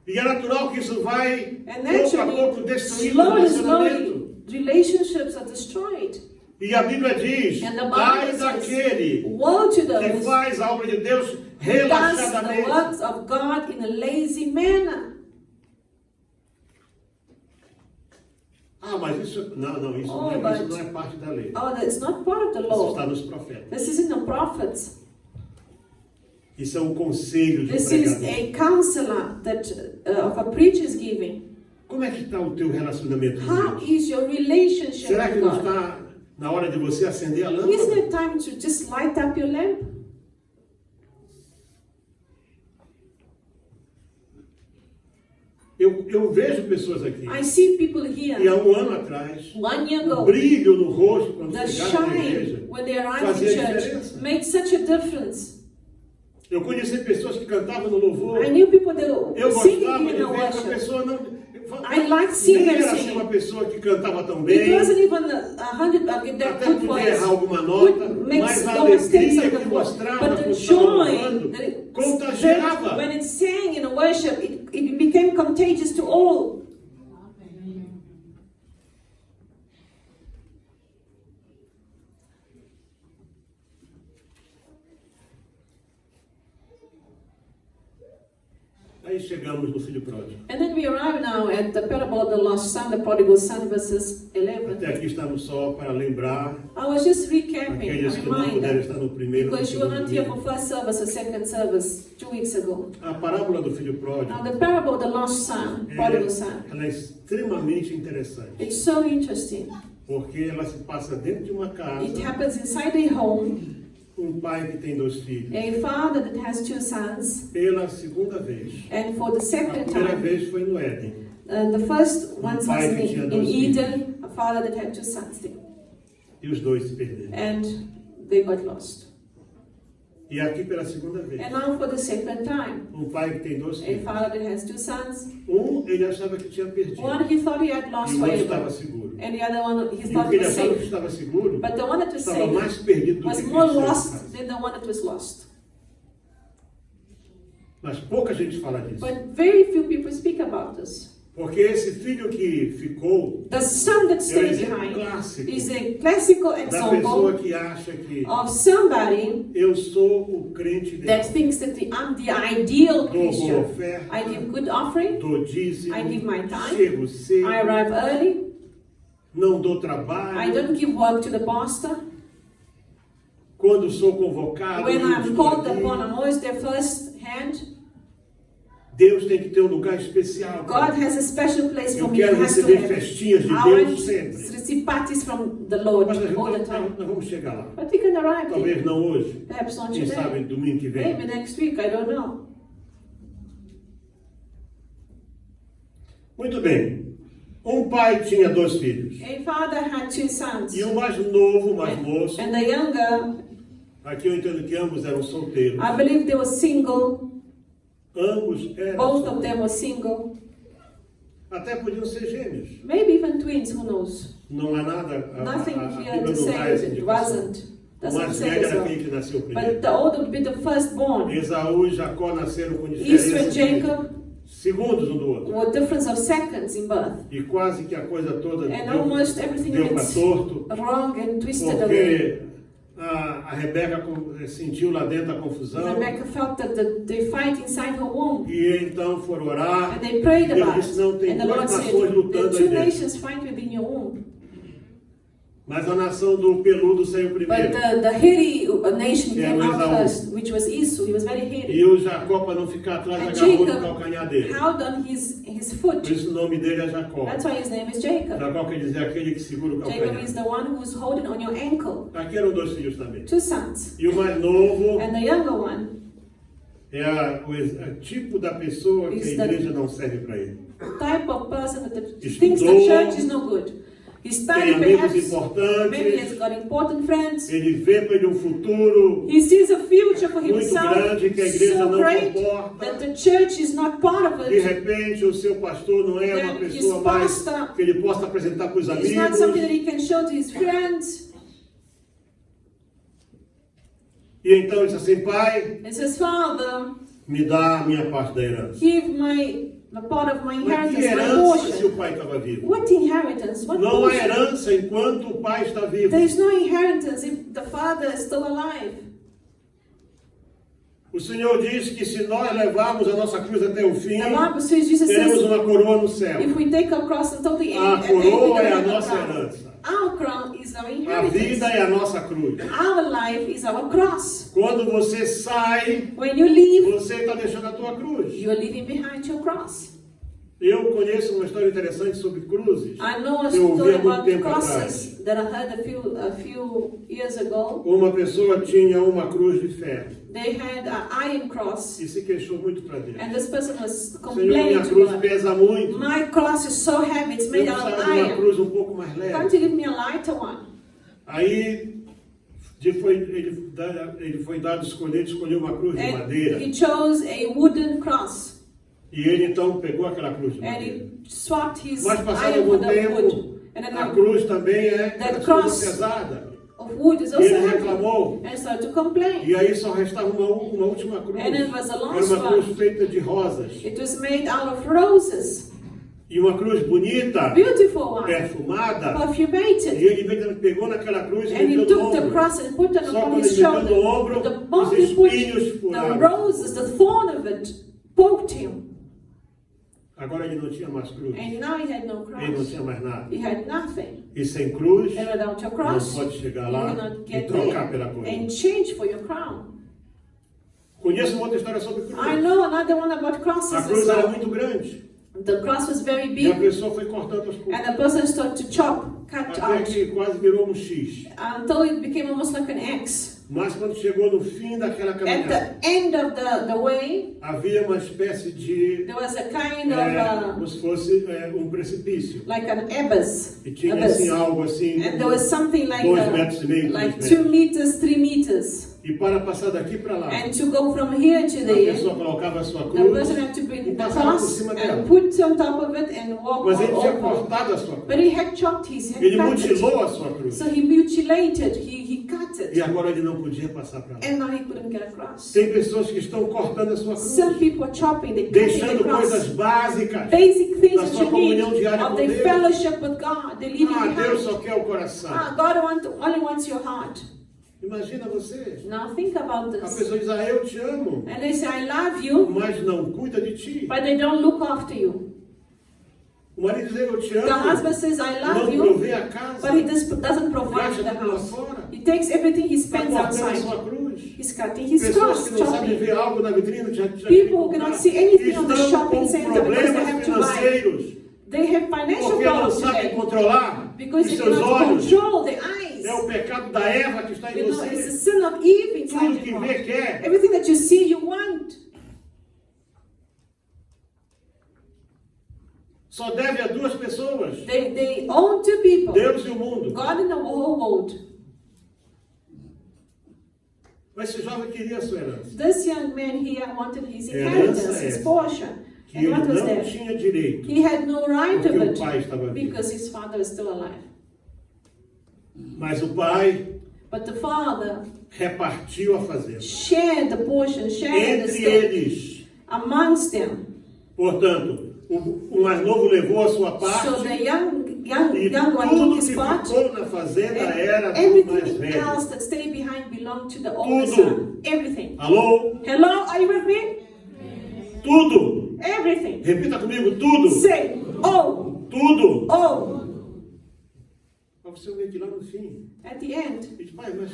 E é natural que isso vai, And pouco a pouco, naturally, destruindo o slowly, relacionamento. relationships are destroyed. E a Bíblia diz, And the Bible ai says, daquele woe to que those faz a obra de Deus who does the relaxadamente. works of God in a lazy manner. Ah, mas isso não isso, Oh, não, isso but- não é parte da lei. Oh, that's not part of the Isso está law. nos profetas. This is in the prophets. Isso é um conselho de um This is pregador. a counselor that of a preacher is giving. Como é que está o teu relacionamento com How Deus? is your relationship Será que with não God? está na hora de você acender a Isn't lâmpada? it time to just light up your lamp? Eu vejo pessoas aqui, I see people e há here, um ano atrás, 1 year o ago, brilho no rosto quando the chegaram na igreja shine when they arrived in fazia church diferença. made such a difference. Eu conheci pessoas que cantavam no louvor. I knew people that Eu were singing gostava de in the ver que a worship. pessoa não... I like seeing Nem them era assim singing. uma pessoa que cantava tão It bem, wasn't even a hundred of that até good podia errar voice. alguma nota, Makes mas a no mistakes alegria on que the voice. mostrava But the quando estava joy louvando that it contagiava. when it sang in a worship, it became contagious to all. Aí chegamos no filho pródigo. And then we arrive now at the parable of the lost son, the prodigal son, verses 11. Até aqui estamos só para lembrar I was just recapping, a aqueles que não puderam reminder, estar no primeiro. because you were not here for domingo. first service or second service 2 weeks ago. A parábola do filho Now pródigo the parable of the lost son, prodigal son, ela é extremamente interessante, it's so interesting. porque ela se passa dentro de uma casa It happens inside a home um pai que tem 2 filhos, a father that has 2 sons, pela segunda vez. and for the A second primeira time, vez foi no Éden. the first one was pai que tinha in 2 Eden, a father that had 2 sons there, E os 2 se perderam. and they got lost. E aqui pela segunda vez. And now for the second time, Um pai que tem 2 a filhos. father that has 2 sons, Ele achava que tinha perdido. one he thought he had E lost o outro estava forever, seguro. and the other one he E o thought que ele was achava que safe. estava seguro But the one that was estava safe mais perdido do was que more aquele lost que than the one that was lost. Mas pouca gente fala disso. But very few people speak about this. Porque esse filho que ficou The son that é um stayed exemplo behind clássico is a classical da pessoa example que acha que of somebody eu sou o crente that dele. thinks that I'm the ideal Dou boa Christian. oferta, I give good offering, dou dízimo, I give my time, chego cedo, I arrive early, não dou I trabalho. don't give work to the pastor. Quando sou convocado, When eu I'm estou called aqui. upon, I'm always there first hand. Deus tem que ter um lugar especial. God has a special place for Eu me. He quero has to receber have. festinhas de I want Deus to sempre. receive parties from the Lord Mas all the time. nós vamos chegar lá. But we can arrive Talvez there. não hoje. Perhaps not Quem sabe today. domingo que vem. Maybe next week, I don't know. Muito bem. Um pai tinha 2 filhos. A father had 2 sons. E o mais novo, o mais moço, And the younger, aqui eu entendo que ambos eram solteiros. I believe they were single. Ambos eram Both of solteiros. them were single. Até podiam ser gêmeos. Maybe even twins, who knows? Não há nada. Nothing a here Bíblia to não say dá essa that it indicação. wasn't. O Doesn't mais say velho as era aquele well. que nasceu But primeiro. the older would be the firstborn. Esaú e Jacó nasceram com Esau diferença and de Jacob segundos um do outro. were difference of seconds in birth. E quase que a coisa toda And almost everything deu para went torto. wrong and twisted away. Porque a Rebeca sentiu lá dentro a confusão. Rebecca felt that the fight inside her womb. E então foram orar. And they prayed Deus about disse, não, it. tem And the 2 Lord said, nações the lutando 2 aí dentro. nations fight within your womb. Mas a nação do peludo saiu But primeiro. the hairy nation Yeah, came out Esau. first, which was Esau. He was very hairy. E o Jacó, para não ficar atrás, And agarrou no Jacob calcanhar dele. held on his Por foot. isso o nome dele é Jacó. That's why his name is Jacob. Jacó quer dizer aquele que segura o Jacob calcanhar. is the one who's holding on your ankle. Aqui eram 2 filhos também. 2 sons. E o mais novo And the younger one é o tipo da pessoa que Is a the- igreja não serve para ele. type of person that Estudou, thinks the church is no good. He Tem studied amigos perhaps, maybe he's importantes. got important friends. Ele vê para ele um futuro He sees a future for muito himself grande que a igreja so não great comporta. that the church is not part of De it. repente, o seu pastor não é uma Then pessoa his mais pastor que ele possa apresentar para os It's not something that amigos. he can show to his friends. E então ele diz assim, pai, He says, Father, me dá a minha parte da herança. give the part of my Mas que inheritance, my herança se portion. o pai estava vivo? What inheritance? What Não há portion? herança enquanto o pai está vivo. There is no inheritance if the father is still alive. O Senhor diz que se nós levarmos a nossa cruz até o fim, The Bible says, Jesus teremos says, uma coroa no céu. if we take our cross until the A end, and then we coroa é a don't have nossa a crown. herança. Our crown is our A inheritance. vida é a nossa cruz. Our life is our cross. Quando você sai, When you leave, você está deixando a tua cruz. you are leaving behind your cross. Eu conheço uma história interessante sobre cruzes. I know a Eu ouvi story há muito about tempo crosses atrás. that I heard a few years ago. Uma pessoa tinha uma cruz de ferro They had an iron cross, e se queixou muito para Deus. and this person was Senhor, complaining minha to cruz God. pesa muito. My cross is so heavy, it's Eu made out precisava of de uma iron. cruz um pouco mais Can't leve. you give me a lighter one? Aí ele foi dado a escolher, ele escolheu uma cruz de And madeira. he chose a wooden cross, E ele então pegou aquela cruz de and madeira. he swapped his Mas passado iron for algum the wood. tempo, And then a the cruz também é That uma cross coisa pesada. of wood is E also ele heavy. reclamou. And started to complain. E aí só restava uma última cruz. And it was a Era last uma cruz one. feita de rosas. It was made out of roses, E uma cruz bonita, beautiful one, perfumada. E perfumated. ele pegou naquela cruz e And he meteu no took the ombro. cross and put it Só upon quando his ele meteu shoulder. no ombro, The os moment he put espinhos the furaram. roses, the thorn of it, poked him. Agora ele não tinha mais cruz. And now he had no Ele não cross. tinha mais nada. He had nothing. E sem cruz, And without your não cross, pode chegar you lá cannot e get trocar pela there coroa. and change for your crown. Conheço uma outra história sobre cruz. I know another one about crosses A as cruz era well. muito grande. The cross was very E a big, pessoa foi cortando as and cruzes. the person started to cut Até out que quase virou um X. until it became almost like an X. Mas quando chegou no fim daquela At caminhada, the end of the way, havia uma espécie de, there was a kind of como se fosse um precipício. like an abyss. E tinha assim abyss. algo assim, And there was something like 2 metros e meio, like 3 2 metros. meters, 3 meters. E para passar daqui para lá, And to go from here to a there, pessoa colocava a sua the cruz person had to e bring the passava por cross cima dela. and put on top of it and walk Mas ele all tinha over. cortado a sua cruz. But he had chopped his, he had Ele cut it. mutilou a sua cruz. So he mutilated, he cut E it. agora ele não podia passar para lá. And now he couldn't get across. Tem pessoas que estão cortando a sua Some cruz, people are chopping, they're cutting the deixando coisas cross. básicas. Basic things Da that sua you need comunhão diária of com the Deus. fellowship with God, they're leaving Ah, Deus behind. só quer o coração. God only wants your heart. Imagina você. Now think about A this. pessoa diz, eu te amo, And they say, I love you, mas não cuida de ti. but they don't look after you. O marido diz, eu te The amo, husband says, I não love you, provê a casa, but he doesn't provide gasta the tudo lá house. fora, He takes everything he está spends cortando a outside. sua cruz. He's cutting his Pessoas cross, que não sabem chopping. ver algo na vitrine já People who cannot see anything on the estão shopping com center because they problemas have to buy. financeiros, They have financial porque não problems sabem today controlar because os they seus cannot olhos. control the eyes. É o pecado da Eva que está em You know, it's the você. sin of Eve inside Tudo your que heart. vê quer. Everything that you see, you want. Só deve a 2 pessoas, They own 2 people, Deus e o mundo. God and the whole world. Mas esse jovem queria a sua herança, This young man here wanted his Herança inheritance, his essa portion. que And ele what was não that? tinha direito, He had no right porque of o pai it estava vivo. because his father is still alive. Mas o pai But the father repartiu a fazenda shared the portion, shared the entre estate eles. amongst them. Portanto, o mais novo levou a sua parte So the young e one took tudo his que part. ficou na fazenda era And do mais everything velho. else that stayed behind belonged to the older Tudo. son. Everything. Alô? Hello, are you with me? Tudo. Everything. Repita comigo, tudo. Say, oh, Tudo. oh. Para você ver que lá no fim, At the end, ele diz, pai, mas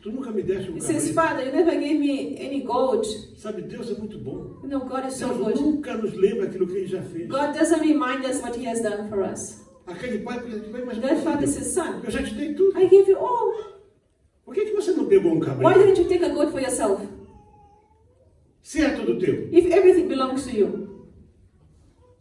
tu nunca me deste he says, cabrito. Father, you never gave me any gold. Sabe, Deus é muito bom. You know, God is so Deus good. nunca nos lembra aquilo que ele já fez. God doesn't remind us what he has done for us. Aquele pai, mas That father says, son, eu já te dei tudo. I gave you all. Por que você não pegou um Why cabrito? didn't you take a goat for yourself? Se é tudo teu. If everything belongs to you.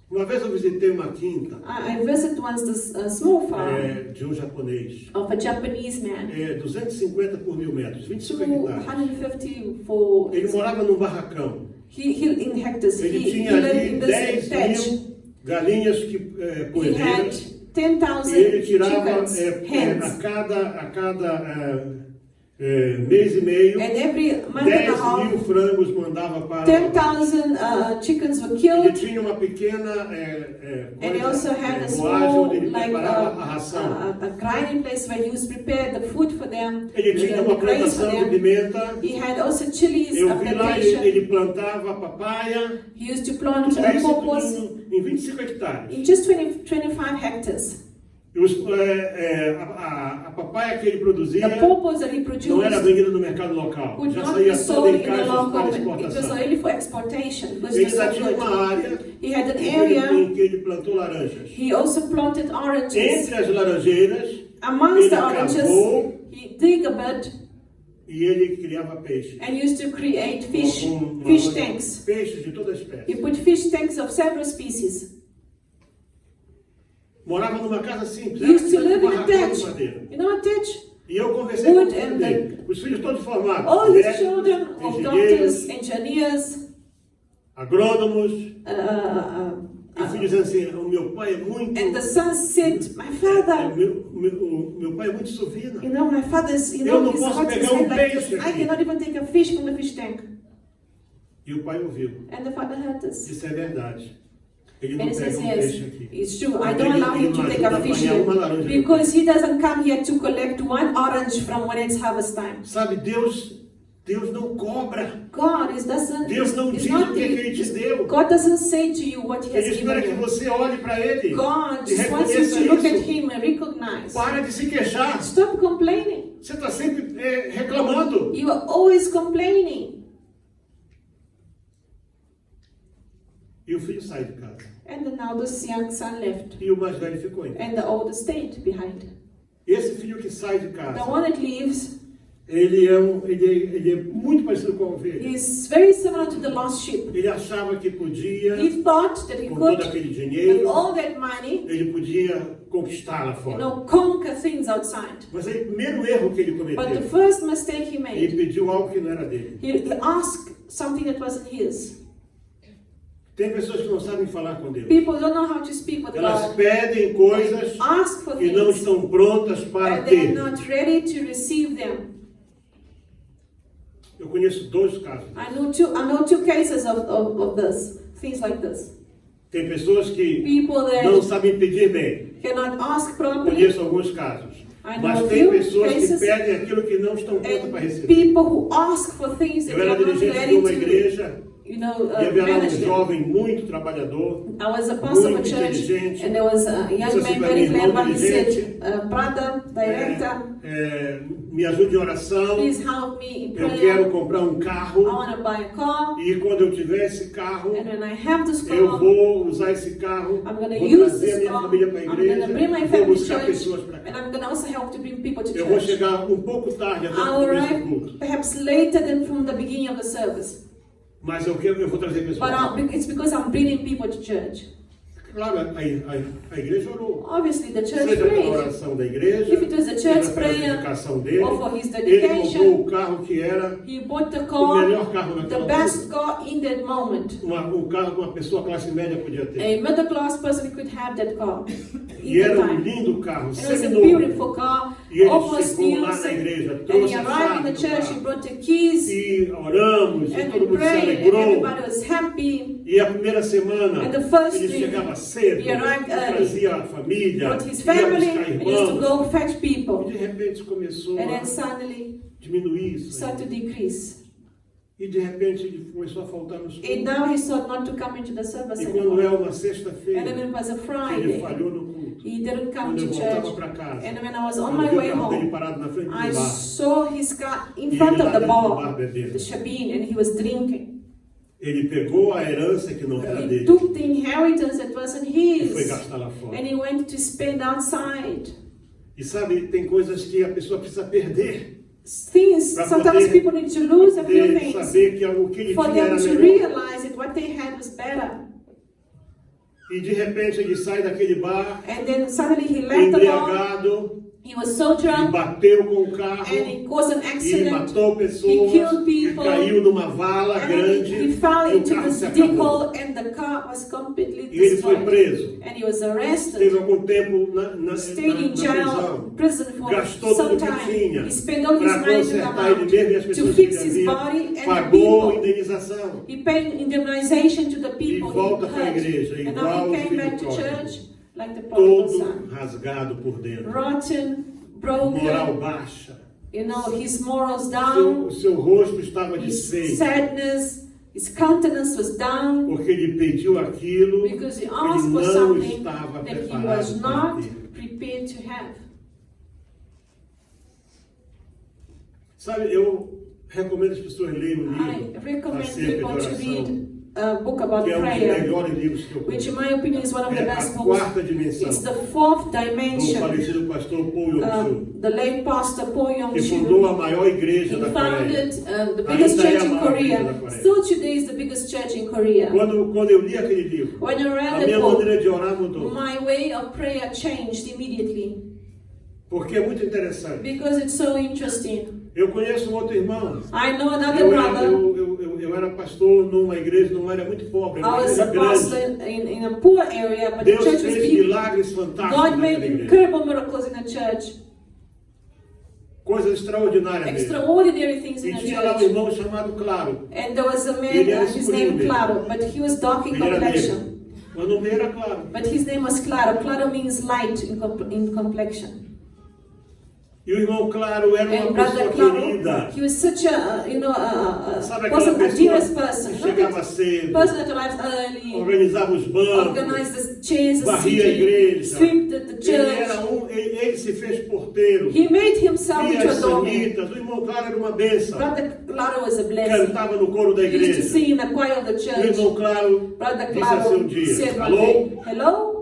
Uma vez eu visitei uma quinta I visited once this small farm de um japonês. of a Japanese man. 250 por 1000 metros, 25 hectares. 250 for Ele morava num barracão. he in hectares. Ele He tinha lived ali in 10 this thatch. mil galinhas He had poedeiras. 10,000 E ele tirava chickens, a hens. cada mês e meio, And every month and 10 a half, mil frangos mandava para... 10,000 chickens were Ele killed. tinha uma pequena And he also had a boagem small, onde ele like preparava a ração. a grinding place where he used to prepare the food for them, Ele tinha uma the grains for plantação de them. pimenta. He had also chilies, Eu a vi lá, plantation. ele plantava papaya. He used to plant Tudo isso pawpaws em 25 hectares. in just 25 hectares. E a papaya que ele produzia The pawpaws that he não era produced vendida no mercado local. would Já not be saía sold toda em in the caixas local para market. It was exportação. only for exportation. It was Ele just já so tinha good. uma área He had an em area. que ele plantou laranjas. He also planted oranges. Entre as laranjeiras, Amongst the ele oranges, cavou he dig a bit e ele criava peixe. and used to create fish Com tanks. Peixes de toda He espécie. put fish tanks of several species. Morava numa casa simples. He used to Era live in a barracão de thatch. madeira. You know a thatch? E eu conversei com o Wood filho and dele. Os filhos todos formados. All his médicos, children of engenheiros, doctors, engineers, agrônomos. uh, E o filho dizendo assim, o meu pai é muito... and the son said, my father, meu pai é muito sovina. you know, my father's, you Eu know, não his posso heart is pegar like peixe this. I aqui. cannot even take a fish from the fish tank. E o pai ouviu. And the father heard this. Isso é verdade. Ele não And he pega says, um yes, peixe aqui. it's true. I Ele don't allow him não to take ajuda a fish apanhar uma here laranja. because he doesn't come here to collect one orange from when it's harvest time. Sabe, Deus não cobra. God doesn't. Deus não is diz not, o que Ele te deu. God doesn't say to you what He has Ele espera que given you. você olhe para Ele God e just wants you reconheça to look at isso. Him and recognize. Para de se queixar. Stop complaining. Você está sempre reclamando. You are always complaining. E o filho sai de casa. And then now this young son left, E o mais velho ficou em casa. and the older stayed behind. Esse filho que sai de The casa, one that leaves, Ele é muito parecido com a ovelha. He's very similar to the lost sheep. Ele achava que podia, He thought that he com could, todo aquele with dinheiro, all that money, ele podia conquistar lá fora. conquer things outside. Mas aí, o primeiro erro que ele But the cometeu, first mistake he ele made, pediu algo que não era dele. he asked something that wasn't his. Tem pessoas que não sabem falar com Deus. People don't know how to speak with Elas God. pedem coisas Ask for que não things, estão prontas para and they're ter. not ready to receive them. Eu conheço dois casos. I know two cases of this, things like this. Tem pessoas que People não that sabem pedir bem. cannot ask properly, Conheço alguns casos. I know Mas a tem few pessoas que cases, pedem aquilo que não estão prontas para and receber. people who ask for things that Eu they era are not dirigente de ready uma to, igreja e havia lá um manage them. jovem muito trabalhador, I was a pastor of a muito church, inteligente. and there was a young Isso assim, man para very mim, irmão clever. He diligente. said, brother, director, me ajude em oração. please help me in Eu prayer. quero comprar um I carro want to buy a car, e quando eu tiver esse carro, and when I have this eu car, vou usar esse carro, I'm going to vou use trazer a this minha car, família para a I'm going to igreja, bring my vou family to buscar church, pessoas para and cá. I'm going to also help to bring people to Eu vou church. chegar um pouco tarde até o I'll começo do arrive culto, perhaps later than from the beginning of the service, mas eu vou trazer pessoas. but it's because I'm bringing people to church. Claro, a igreja orou. Obviously, the church Seja pela prayed. oração da igreja, If it was the church seja pela prayer dedicação dele, or for his ele dedication, comprou o carro que era he bought the o car, melhor carro the naquela best altura. car in that moment. Um carro que uma pessoa classe média podia ter. A middle class person could have that car E in that era um time. lindo carro, It was a seminovo. beautiful car, E ele almost chegou new, lá na igreja, and he trouxe a arrived in chave the do church, he carro. brought the keys, E oramos, e and todo we mundo se prayed, and alegrou. everybody was happy. E a primeira semana, And the first ele week, chegava cedo, he arrived early, trazia a família, brought his ia family, buscar and used to irmãos. go fetch E people. de repente começou And a then suddenly, diminuir isso. started to decrease. E de repente ele começou a faltar nos And cultos. now he started not to come into the service E quando anymore. é uma And then sexta-feira, it was a ele Friday. falhou no culto. He didn't come Quando eu to voltava church. para casa, And when I was on eu my vi o way carro dele home, parado na frente do I bar. saw his car in E front ele of lá the dentro do bar bar, bebendo. the Shabin, and he was drinking. Ele pegou a herança que não era He dele took the inheritance that wasn't e foi his, gastar lá fora. and he went to spend outside. E sabe, tem coisas que a pessoa precisa perder Things, Pra sometimes poder- people need to lose a few de things saber que o que ele for tinha era them to melhor. realize that what they had was better. E de repente ele sai daquele bar And then suddenly he left the bar, embriagado, he was so e drunk, bateu com o carro, and it caused an e accident. matou He pessoas, killed e people, caiu numa vala And grande, he fell e o into carro this se dig acabou. hole, and the car was completely E ele foi destroyed. preso. And he was Teve arrested, algum tempo na stayed in jail, prisão. prison for Gastou some tudo que time. tinha He spent all his para money to consertar ele come mesmo e as out, to pessoas que fix ele his havia. body and the Pagou people. indenização. He paid indemnization to the E people volta he para a hurt. igreja, And igual now o he came filho back to pródigo. church like the prodigal Todo son. rasgado por dentro. Rotten, Moral broken, baixa. his morals O down, seu rosto estava his desfeito. sadness, his countenance was down. Porque ele pediu aquilo que Because he ele asked for não something estava that he was preparado para not ter. prepared to have. Sabe, eu recomendo as pessoas lerem um I livro recommend acerca de people to oração, read a book about que é um dos prayer, melhores livros que eu which in conheço. my opinion is one of the É best a books. quarta dimensão It's the fourth do dimension. falecido pastor Paul Yong-Soo, The late pastor Po que Yong-soo, fundou a maior igreja he da Coreia. founded the biggest Ainda é church a in maior igreja da Korea. Coreia. Still today is the biggest church in Korea. Quando eu li aquele livro, When I a read the minha book, maneira de orar mudou. my way of prayer changed immediately Porque é muito interessante. because it's so interesting. Eu conheço um outro irmão. I know another brother. Eu era pastor numa igreja, numa área muito pobre, I uma was igreja a pastor grande. in a poor area, but the Deus church was fez big. milagres fantásticos God made naquela igreja. incredible miracles in the church, Coisas extraordinárias mesmo. extraordinary things E in the tinha lá um church. irmão chamado Claro. And there was a man, Ele era his escurinho name mesmo. Claro, but he was dark in Ele era complexion. negro. Mas o nome dele era Claro. But his name was Claro. Claro means light in complexion. E o irmão Claro era And uma brother pessoa Claro, querida. he was such a Sabe a aquela person, a pessoa dearest que person. Not chegava a cedo, person that arrives early, organizava os bancos, organized the chairs, the varria a seating, igreja. sweep the Ele church. se fez porteiro. He made himself Via into a as doorman. sanitas. O irmão Claro era uma bênção. Brother Claro was a blessing. Cantava no coro da He used to igreja. sing in the choir of the O church. irmão Claro Brother disse assim um Claro dia: said one alô? day, hello?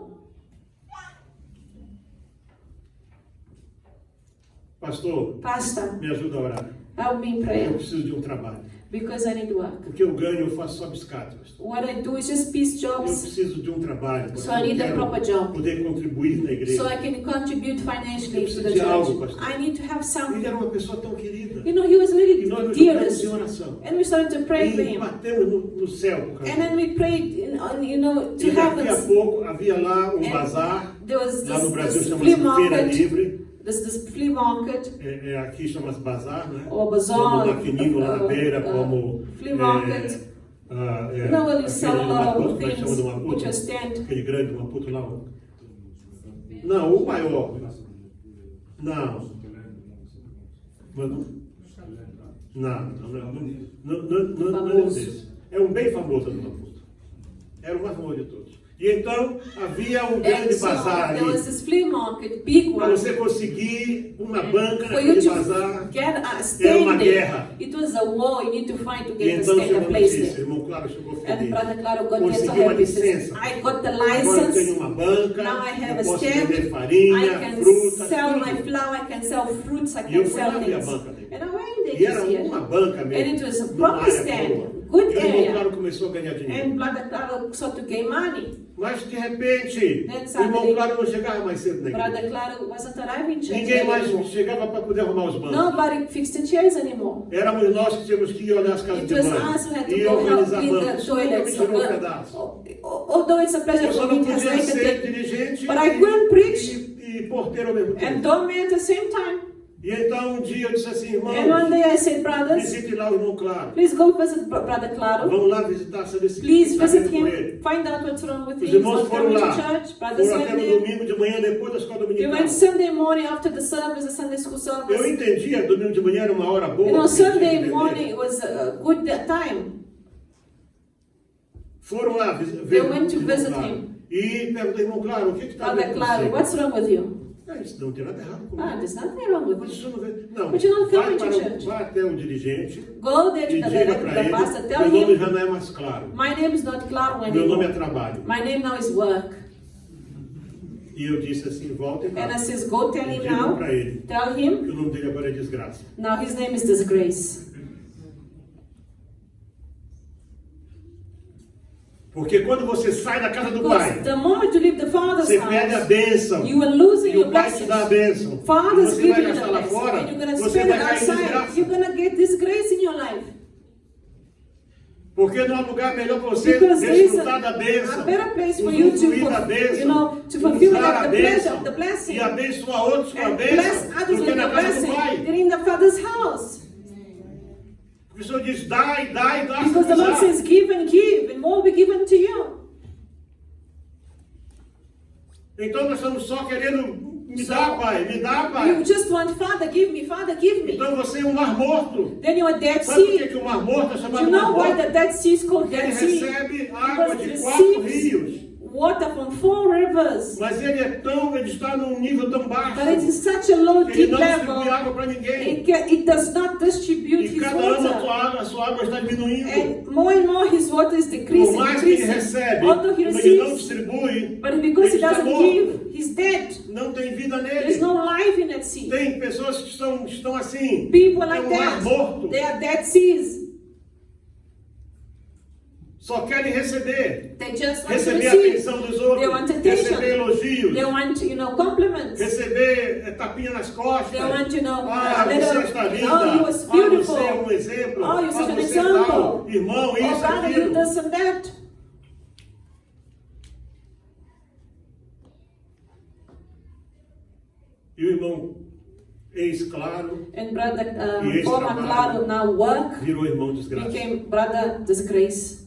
Pastor, Pastor, me ajuda a orar. help me in Eu prayer preciso de um trabalho. because I need work. O que eu ganho, eu faço só biscate, pastor. What I do is just piece Eu jobs preciso de um trabalho, pastor. So I need Eu a quero proper job. poder contribuir na igreja. so I can contribute financially to the de algo, church. pastor. I need to have Ele something. era uma pessoa tão querida. You know, he was E really nós nos dearest. juntamos em oração. And we started to pray for E him. batemos no céu por causa And then we prayed, you know, to E daqui a heavens. pouco havia lá um And bazar. There was Lá no Brasil this chama-se flea Feira market. Livre. This flea market. Aqui chama-se bazar, né? Or bazaar, Como na Quinino, lá na beira, como... flea market. You know, where you sell a lot of things, put your stand. Aquele grande Maputo lá. Não, o maior. Não. Não é um desses. É um bem famoso do Maputo. Era o mais famoso de todos. E então havia um grande And so bazar there ali. was this flea market, big Para one. você conseguir uma banca For you naquele to bazar, get a era uma stand there, guerra. it was a war. You need to fight to E get a então stand, chegou a a place notícia, there. irmão Claro chegou And feliz. Brother Claro got there so Consegui uma happy. He says, licença. I got the Agora eu tenho license. uma banca, Now I have a eu posso stand. vender I farinha, can fruta, sell my tudo. flour. I can sell fruits. I E eu can fui lá sell ver a things. banca dele. And I went there E era to see it. uma banca mesmo. And it was a numa proper área stand, boa. good E o irmão area. Claro começou a ganhar dinheiro. And Brother Claro started to gain money. Mas de repente, Then o irmão suddenly, Claro não chegava mais cedo na Brother igreja. Claro wasn't arriving church Ninguém mais anymore. chegava para poder arrumar os bancos. Nobody fixed the chairs anymore. Éramos nós que tínhamos que ir olhar as casas It de was banho us who had to e go help organizar clean the bancos. Nunca me toilets. tirou um pedaço. Although it's a pleasure Eu só for me não to podia translate ser it, dirigente but I couldn't preach e porteiro ao mesmo tempo. and doorman at the same time. E então um dia eu disse assim, irmão, And one day I said, brothers, visite lá o irmão Claro. please go visit Brother Claro. Vamos lá visitar, saber se Please está visit com him, ele. find out what's wrong with Os him. He's irmãos not foram coming to lá. church. Brothers Foram went até no there. domingo de manhã, depois da escola They dominical. went Sunday morning after the service, the Sunday school Eu service. entendia, domingo de manhã era uma hora boa. You know, eu tinha que Sunday entender. morning was a good time. Foram lá They ver went to o irmão visit Claro. him. E perguntei, irmão Claro, o que está Brother Claro, what's wrong with you? Isso não tem nada errado comigo. Ah, there's nothing wrong with Mas you. isso não vê. Não, But you don't come vai, into church. vai até o dirigente Go there to e the diga director, para the pastor, ele, tell meu nome him, já não é mais Claro. my name is not Claro Meu nome é anymore. trabalho. My name now is work. E eu disse assim, volta e And I lá. says, go tell him Diga now. para ele Tell him. que o nome dele agora é desgraça. Now his name is Disgrace. Porque quando você sai da casa do Because pai, the moment you leave the father's você perde a house, bênção. you are losing E o your pai te dá a blessings. bênção. E Father's você giving vai you the gastar lá blessing. fora, And you're going to você spend vai it cair em outside. desgraça. You're going to get disgrace in your life. Porque não há lugar melhor para você Because there is desfrutar da bênção, a better place for you to, usufruir da bênção, you know, to fulfill usar a the pleasure bênção of the blessing e abençoar outros com a and bless bênção others do with que na the casa do blessing pai. than in the father's house. O Senhor diz, dai, dai, dai. Because the Lord says, give, and more will be given to you. Então nós estamos só querendo, me dá, pai, me dá, pai. You just want, Father, give me, Father, give me. Então você é um mar morto. Then you are Dead Sabe por que, Sea. que o mar morto é Do chamado you mar know why morto? the Dead Sea is called Ele Dead Sea? recebe água Because de it 4 receives rios. water from 4 rivers. Mas ele está num nível tão baixo But it is such a low, que ele deep não distribui level. água para ninguém. It does not distribute E his cada ano water. a sua água está diminuindo. And more his water is Por decreasing, mais que ele decreasing. recebe, Although he como ele não receives, distribui, but because he ele está doesn't morto. give, he's dead. Não tem vida There's nele. no life in that sea. Tem pessoas que estão assim. People É like um mar morto. that, they are dead seas. Só querem receber. They just want to Receber a receive. atenção dos They want outros. attention. Receber elogios. They want, compliments. Receber tapinha nas costas. They want, Ah, a little, você está linda. oh, you was Ah, beautiful. você é um exemplo. Oh, you're Ah, such an você é example. tal. Irmão, Oh, isso, brother, you aquilo. this and that. E o irmão ex-claro And brother E esse former trabalho Claro now work virou irmão desgraça. became brother Disgrace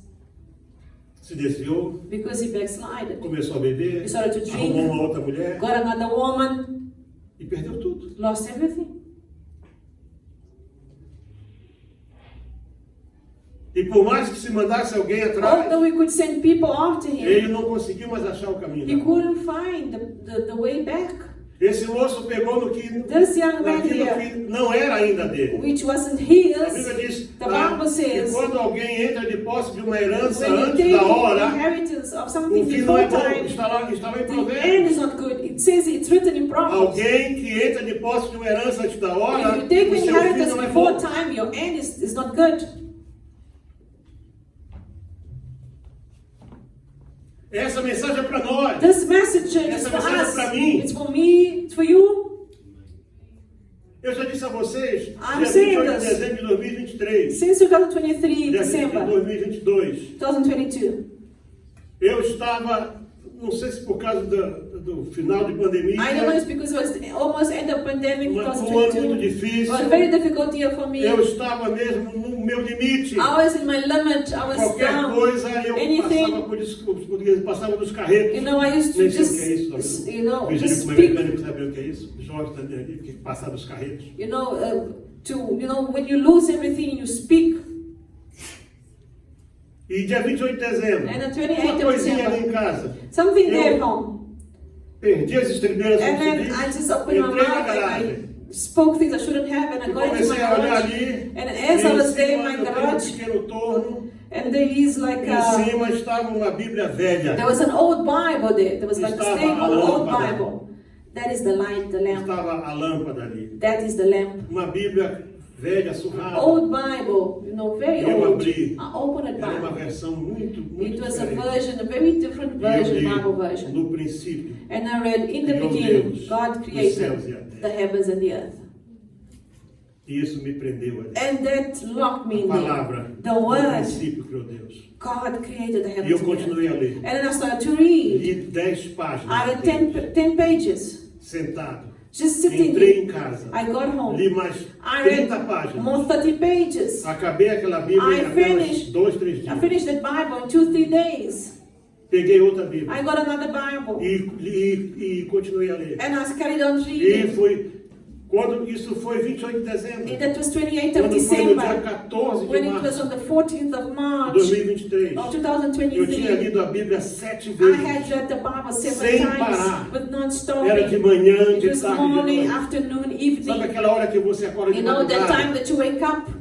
Se desviou, because he backslided. começou a beber, He started to drink. arrumou uma outra mulher Got another woman, e perdeu tudo. lost everything. E por mais que se mandasse alguém atrás, Although we could send people after him, ele não conseguiu mais achar o caminho. he da rua. couldn't find the way back. Esse moço pegou no que, This young man naquilo here, que não era ainda dele. which wasn't A Bíblia his, diz the Bible que says, quando alguém entra de posse de uma herança when you antes take da hora, inheritance of o something fim não é before bom. time, Está lá em the end Provérbios. is not good. It says it's written in Proverbs. Alguém que entra de posse de uma herança antes da hora, If you take o seu fim inheritance não é before bom. time, your end is not good. Essa mensagem é para nós. This message is Essa for mensagem é us. para mim. It's for me, it's for you. Eu já disse a vocês, I'm dia saying 28 de this. dezembro de 2023, Since 2023, dia 20 de December 2022, 2022, eu estava, não sei se por causa do final de pandemia, I don't know it's because it was almost end of pandemic, um ano muito 2022. difícil, It was a very difficult year for me. eu estava mesmo no meu limite. I was in my limit. I was Qualquer down. coisa eu Anything. passava dos carretos. You know, I used to Nem sei o just, que é isso. you know, Vigília just como é speak. mecânico, sabe o que é isso? Jorge também ali, que passava dos carretos. You know, when you lose everything, you speak. E dia 28 de dezembro, And the 28th uma of coisinha December. ali em casa. Something Eu there at home. Perdi as estribeiras, And como se then diz, I just opened my entrei na mouth and garagem. I spoke things I shouldn't have, and I E got into my comecei a olhar garage. ali, And as I e em was there in cima my eu tenho um garage, pequeno torno, and there is like em cima estava uma Bíblia velha. there was an old Bible there. There was like a Estava stable a old lâmpada. Bible. That is the light, the lamp. Estava a lâmpada ali. That is the lamp. Uma Bíblia velha, surrada. Old Bible, you know, very Eu old. abri. I opened a Era uma Bible. versão muito It was a diferente. version, a very different E eu version, li Bible version. no princípio. And I read, in the Criou beginning, Deus, God os created céus e a terra. the heavens and the earth. E isso me prendeu ali. And that locked me A in palavra, there. The no word, princípio criou Deus. God created the E eu heavens and the earth. continuei a ler. And then I started to read. Li 10 páginas. I read 10 pages. Sentado. Just sitting Entrei there. em casa. I got home. Li mais I 30 read páginas. more 30 pages. Acabei aquela Bíblia I em apenas finished. 2, 3 I dias. finished that Bible in 2-3 days. Peguei outra Bíblia. I got another Bible. E continuei a ler. And I carried on E reading. foi, quando isso foi 28 de dezembro. And that was 28th of Quando foi no dia December. 14 de When it was março on the 14th of de March 2023. of Eu tinha 2023. lido a Bíblia 7 I vezes. had read the Bible Sem several parar. times with non-stop. Era de manhã, It de was tarde, de morning, noite. afternoon, Sabe evening. aquela hora que você acorda de You know, that madrugada? time that you wake up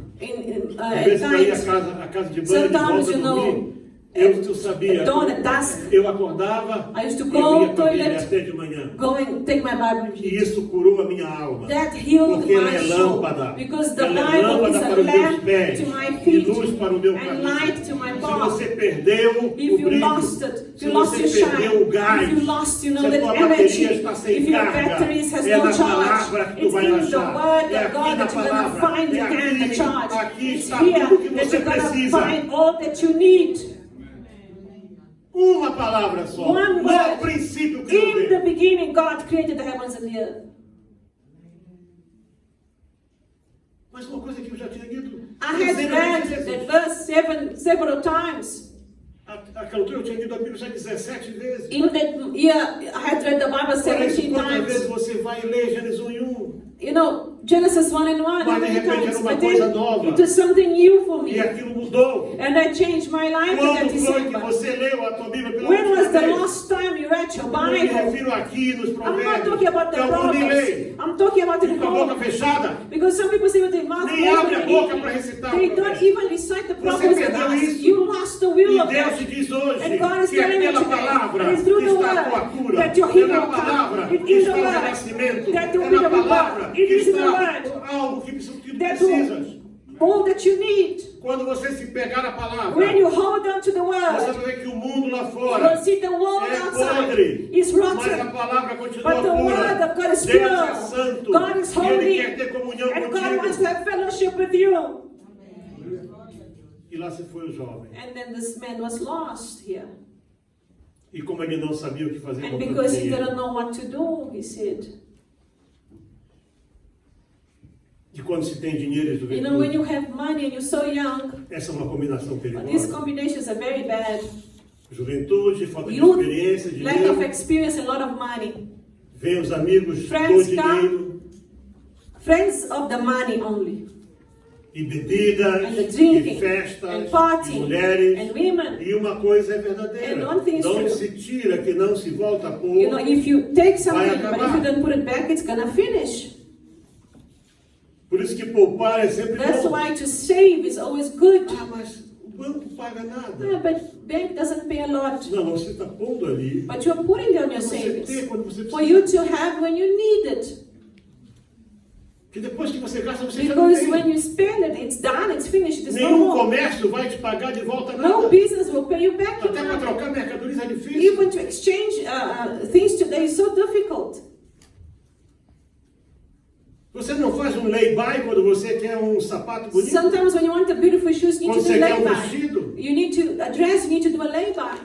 Às at vezes eu ia night. à casa de banho, de Sometimes, volta you a dormir. know, Eu sabia. at dawn, at dusk, Eu acordava I used to e go eu ia para a Bíblia toilet, até de manhã. go and take my Bible and E read. isso curou a minha alma. That healed Porque ela my é soul. lâmpada. Because the Ela é Bible is lâmpada a para os meus lamp pés to my e feet luz para o meu and caminho. light to my Se path. você perdeu If o you brilho, lost it, if se you lost your você perdeu o shine, gás, if you lost, you know, se a that tua energy, bateria está sem if your carga, batteries has é no na charge, palavra que tu it's vai in the achar. word É of aqui God na that you're going to palavra. find É again the aqui, charge. aqui It's está here tudo que that você you're going to precisa. find all that you need. Uma palavra só. One No word. princípio criou In the Deus. beginning, God created the heavens and the earth. Mas uma coisa que eu já tinha lido. I had read that verse several times. Aquela altura eu tinha lido a Bíblia já 17 vezes. In that year, I had read the Bible Olha isso, 17 quantas vezes times. você vai ler Gênesis 1 e 1. You know, Genesis 1 and 1, Mas, how de many repente, times? era uma But coisa then nova. it was something new for E me. aquilo mudou. And I changed my life in that Quando foi que December. você leu a tua Bíblia pela When was última the vez? last time you read your Eu me Bible? refiro aqui nos I'm not provérbios. talking about Que the alguns nem Proverbs. leem. I'm talking about the Com a boca Proverbs. fechada. Because some people say with their mouth Nem abre a closed, boca para recitar o they don't provérbio. even recite the Você Proverbs with perdeu us. isso. You lost the will E of Deus te that. diz hoje And God is que telling me aquela today palavra that it's through que the está a tua word cura, that your é healing na will palavra come. It que is the está o word renascimento, that é will be na the palavra rebirth. que It is in the está word algo que tu that precisas. will all that you need. Quando você se pegar a palavra, When you hold on to the você word, vai ver que o mundo lá you fora will see the world é outside podre, is mas a rotten. palavra continua But the pura. word of God is Deus pure. é santo God is e Ele holy. quer ter comunhão And God wants contigo. to have fellowship with you. E lá se foi o jovem. And then this man was lost here. E como ele não sabia o que fazer And com tanto because he dinheiro, didn't know what to do, he said, e quando se tem dinheiro e you know, when juventude, you have money and you're so young, essa é uma combinação these perigosa. combinations are very bad. Juventude, falta de Youth, experiência, lack of dinheiro, experience, a lot of money. vem os amigos do Friends dinheiro Friends of the money only. e bebidas, and the drinking, e festas, and e partying, mulheres. and women. E uma coisa é verdadeira. And one thing is Não true. se tira que não se volta a pôr. You know, if you take something, but acabar. if you don't put it back, it's gonna finish. Por isso que poupar é sempre That's bom. why to save is always good. Ah, mas o banco paga nada. Yeah, but bank doesn't pay a lot. Não, você está pondo ali. But you're putting down your Para você ter savings quando você for precisa. you to have when you need it. Que depois que você gasta, você já não Because tem. when you spend it, it's done, it's finished, there's no Nenhum more. comércio vai te pagar de volta nada. No business will pay you back your Até para money. trocar mercadorias é difícil. Even to exchange things today is so difficult. Você não faz um lay-by quando você quer um sapato bonito? Sometimes when you want the beautiful shoes, you need Quando to do você quer um lay-by. vestido? You need to address, you need to do a lay-by.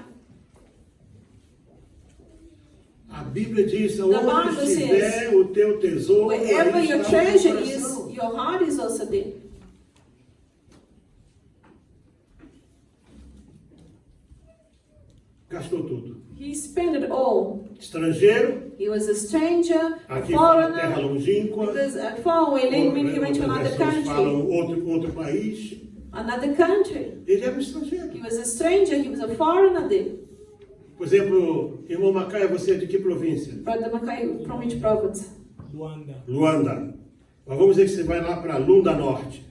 A Bíblia diz, Bible onde says, estiver o teu tesouro, Wherever aí your está o teu treasure coração. is, your heart is also there. Gastou tudo. He spent it all. Estrangeiro, He was a stranger, a aqui fala terra foreigner. longínqua. Because far away, it means he went to Outras another versões country. falam outro país. Another country. Ele era um estrangeiro. He was a stranger, he was a foreigner there. Por exemplo, irmão Macaia, você é de que província? Brother Mackay, from which province? Luanda. Mas vamos dizer que você vai lá para Lunda Norte.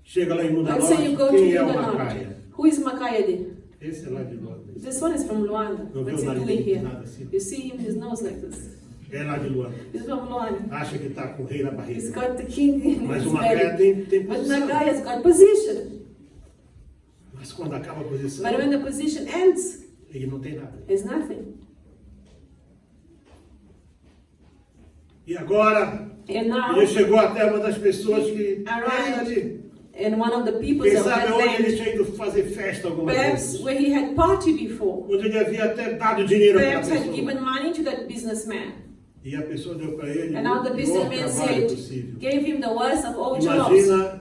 Chega lá em Lunda Let's say you go Norte, to quem é o Luanda Norte. Macaia? Who is Mackay there? Esse é lá de Luanda. This one is from Luanda. Não What's viu he nada doing de here? nada assim. You see him, his nose like this. É lá de Luanda. He's from Luanda. Acha que está com o rei na He's barriga. got the king in Mas his o Macaia belly. tem But posição. Mackay has got position. Mas quando acaba a posição, But when the position ends, ele não tem nada. there's nothing. E agora, And now, ele chegou até uma das pessoas que Arrived. ali. and one of the people Quem of sabe that onde ele land, tinha ido fazer festa alguma perhaps vez. where he had party before, Onde ele havia até dado dinheiro para a perhaps had pessoa. given money to that businessman. E a pessoa deu para ele And now the o pior businessman trabalho said, possível. gave him the worst of all jobs. Imagina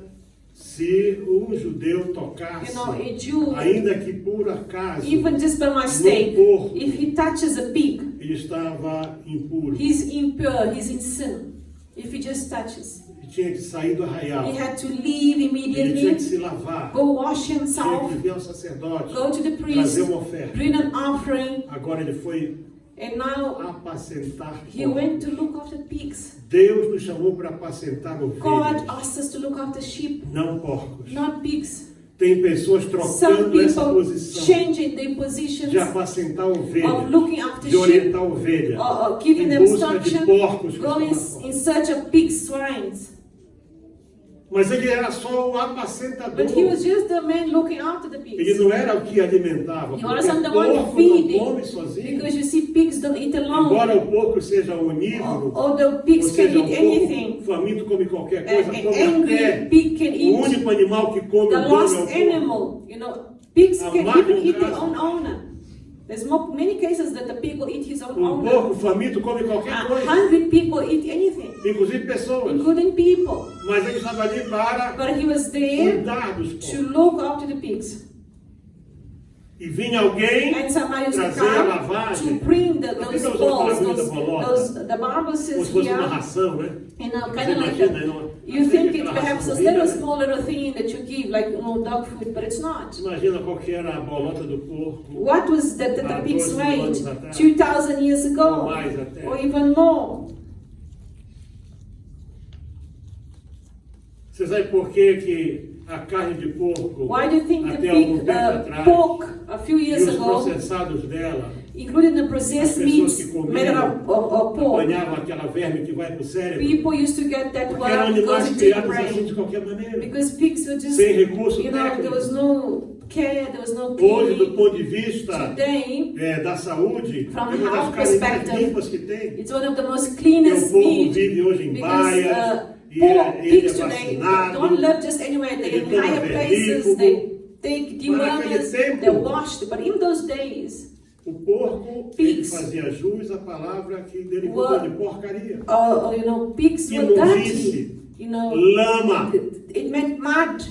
se um judeu tocasse, You know, a Jew, ainda que por acaso, even just by mistake, no porco, if he touches a pig, ele estava impuro. he's impure, he's in sin. If he just touches, Ele tinha que sair do arraial. he had to leave Ele tinha que immediately, se lavar. go wash Tinha himself, que vir ao sacerdote, go to the priest, trazer uma oferta. bring an offering, Agora ele foi and now apacentar he porcos. went to look after pigs. Deus nos chamou para apacentar God ovelhas, asked us to look after sheep, não porcos. not pigs. Tem pessoas Some trocando essa people posição changing their positions de apacentar of ovelhas, looking after de sheep, orientar ovelhas, or giving em them busca de instruction, porcos que going estão lá in fora. search of pigs, swines. Mas ele era só o apacentador. But he was just the man looking after the Ele pigs. não era o que alimentava. He Porque wasn't the one porco não feeding. come sozinho. Because you see, pigs don't eat Embora alone. o porco seja onívoro, Or the ou pigs can seja, eat um porco anything. faminto come qualquer An coisa, come angry até pig can o eat único animal que come the o dono é lost o porco. animal. You know, pigs A can mais even um eat their caso. own owner. There's many cases that the pig will eat his own O owner. porco faminto come qualquer coisa, Hungry people eat anything, inclusive pessoas. including people. Mas ele estava ali para But he was there cuidar dos to porcos. look after the pigs. E vinha alguém And somebody used to trazer a come lavagem, to bring Por que those não usou balls, aquela those, comida bolota? the Bible como says se fosse uma here, ração, né? you know, Você kind of like imagina, that. não? You think it's Aquela perhaps a raçãozinha, little né? small little thing that you give, like dog food, but it's not. Imagina qual que era a bolota do porco. What was that the Há pigs 12 weighed anos atrás. 2,000 years Ou ago, mais até. or even more? Você sabe por que que a carne de porco, Why do you think the até algum pig, tempo atrás, pork, a few e years os ago, processados dela, including the as processed pessoas meats que made comiam, of pork, apanhavam aquela verme que vai para o cérebro, people used to get that porque eram worm that goes animais into your criados assim brain. de qualquer maneira, Because pigs were just, sem recurso you know, there técnico. was no care, there was no Hoje, do cleaning. ponto de vista Today, da saúde, From é uma das health carnes mais perspective, limpas que tem. it's one of the most Porque cleanest o porco meat. vive hoje em Because baias, e ele é pigs today vacinado. don't live just anywhere. They're ele in toma higher places. vermífugo. They take Mas naquele dewormers. tempo, They're washed. But in those days, O porco, ele Pigs. fazia jus à palavra que derivou Were- de porcaria. you know, pigs were Imundície. dirty. You know, Lama. it meant mud.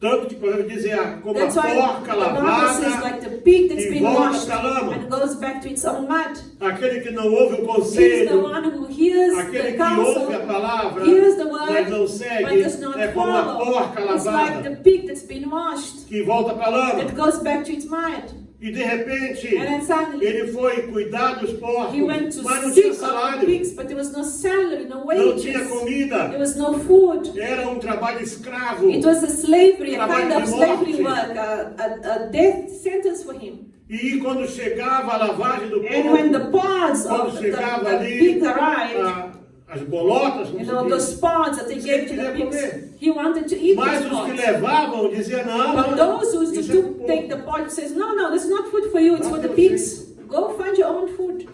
Tanto que podemos dizer como a That's why porca the Bible says lavada like the pig that's e been volta washed pra lama. and goes back to its own mud. Aquele que não ouve o He's the conselho, one who hears aquele the que counsel, ouve a palavra, hears the mas não word, segue, but does not é como a follow. porca It's like the lavada pig that's been washed, que volta para a lama. that goes back to its mud. E de repente, And then suddenly, ele foi cuidar dos porcos, he went to mas não tinha seek out salário, pigs, but there was no salary, no não tinha wages. comida, There was no food. era um trabalho escravo. It was a slavery, a Trabalho kind of de slavery morte. work, a death sentence for him. E quando chegava a lavagem do And when the porco, pods quando of chegava the ali pigs arrived, as bolotas, como you se know, diz, those pods that they Você gave to queria the pigs, comer. he wanted to eat mas those os que pods. levavam diziam, não, But não, those who isso é do pouco. take the pod says, no, this is not food for you, it's for the Dá pigs. Go find your own food.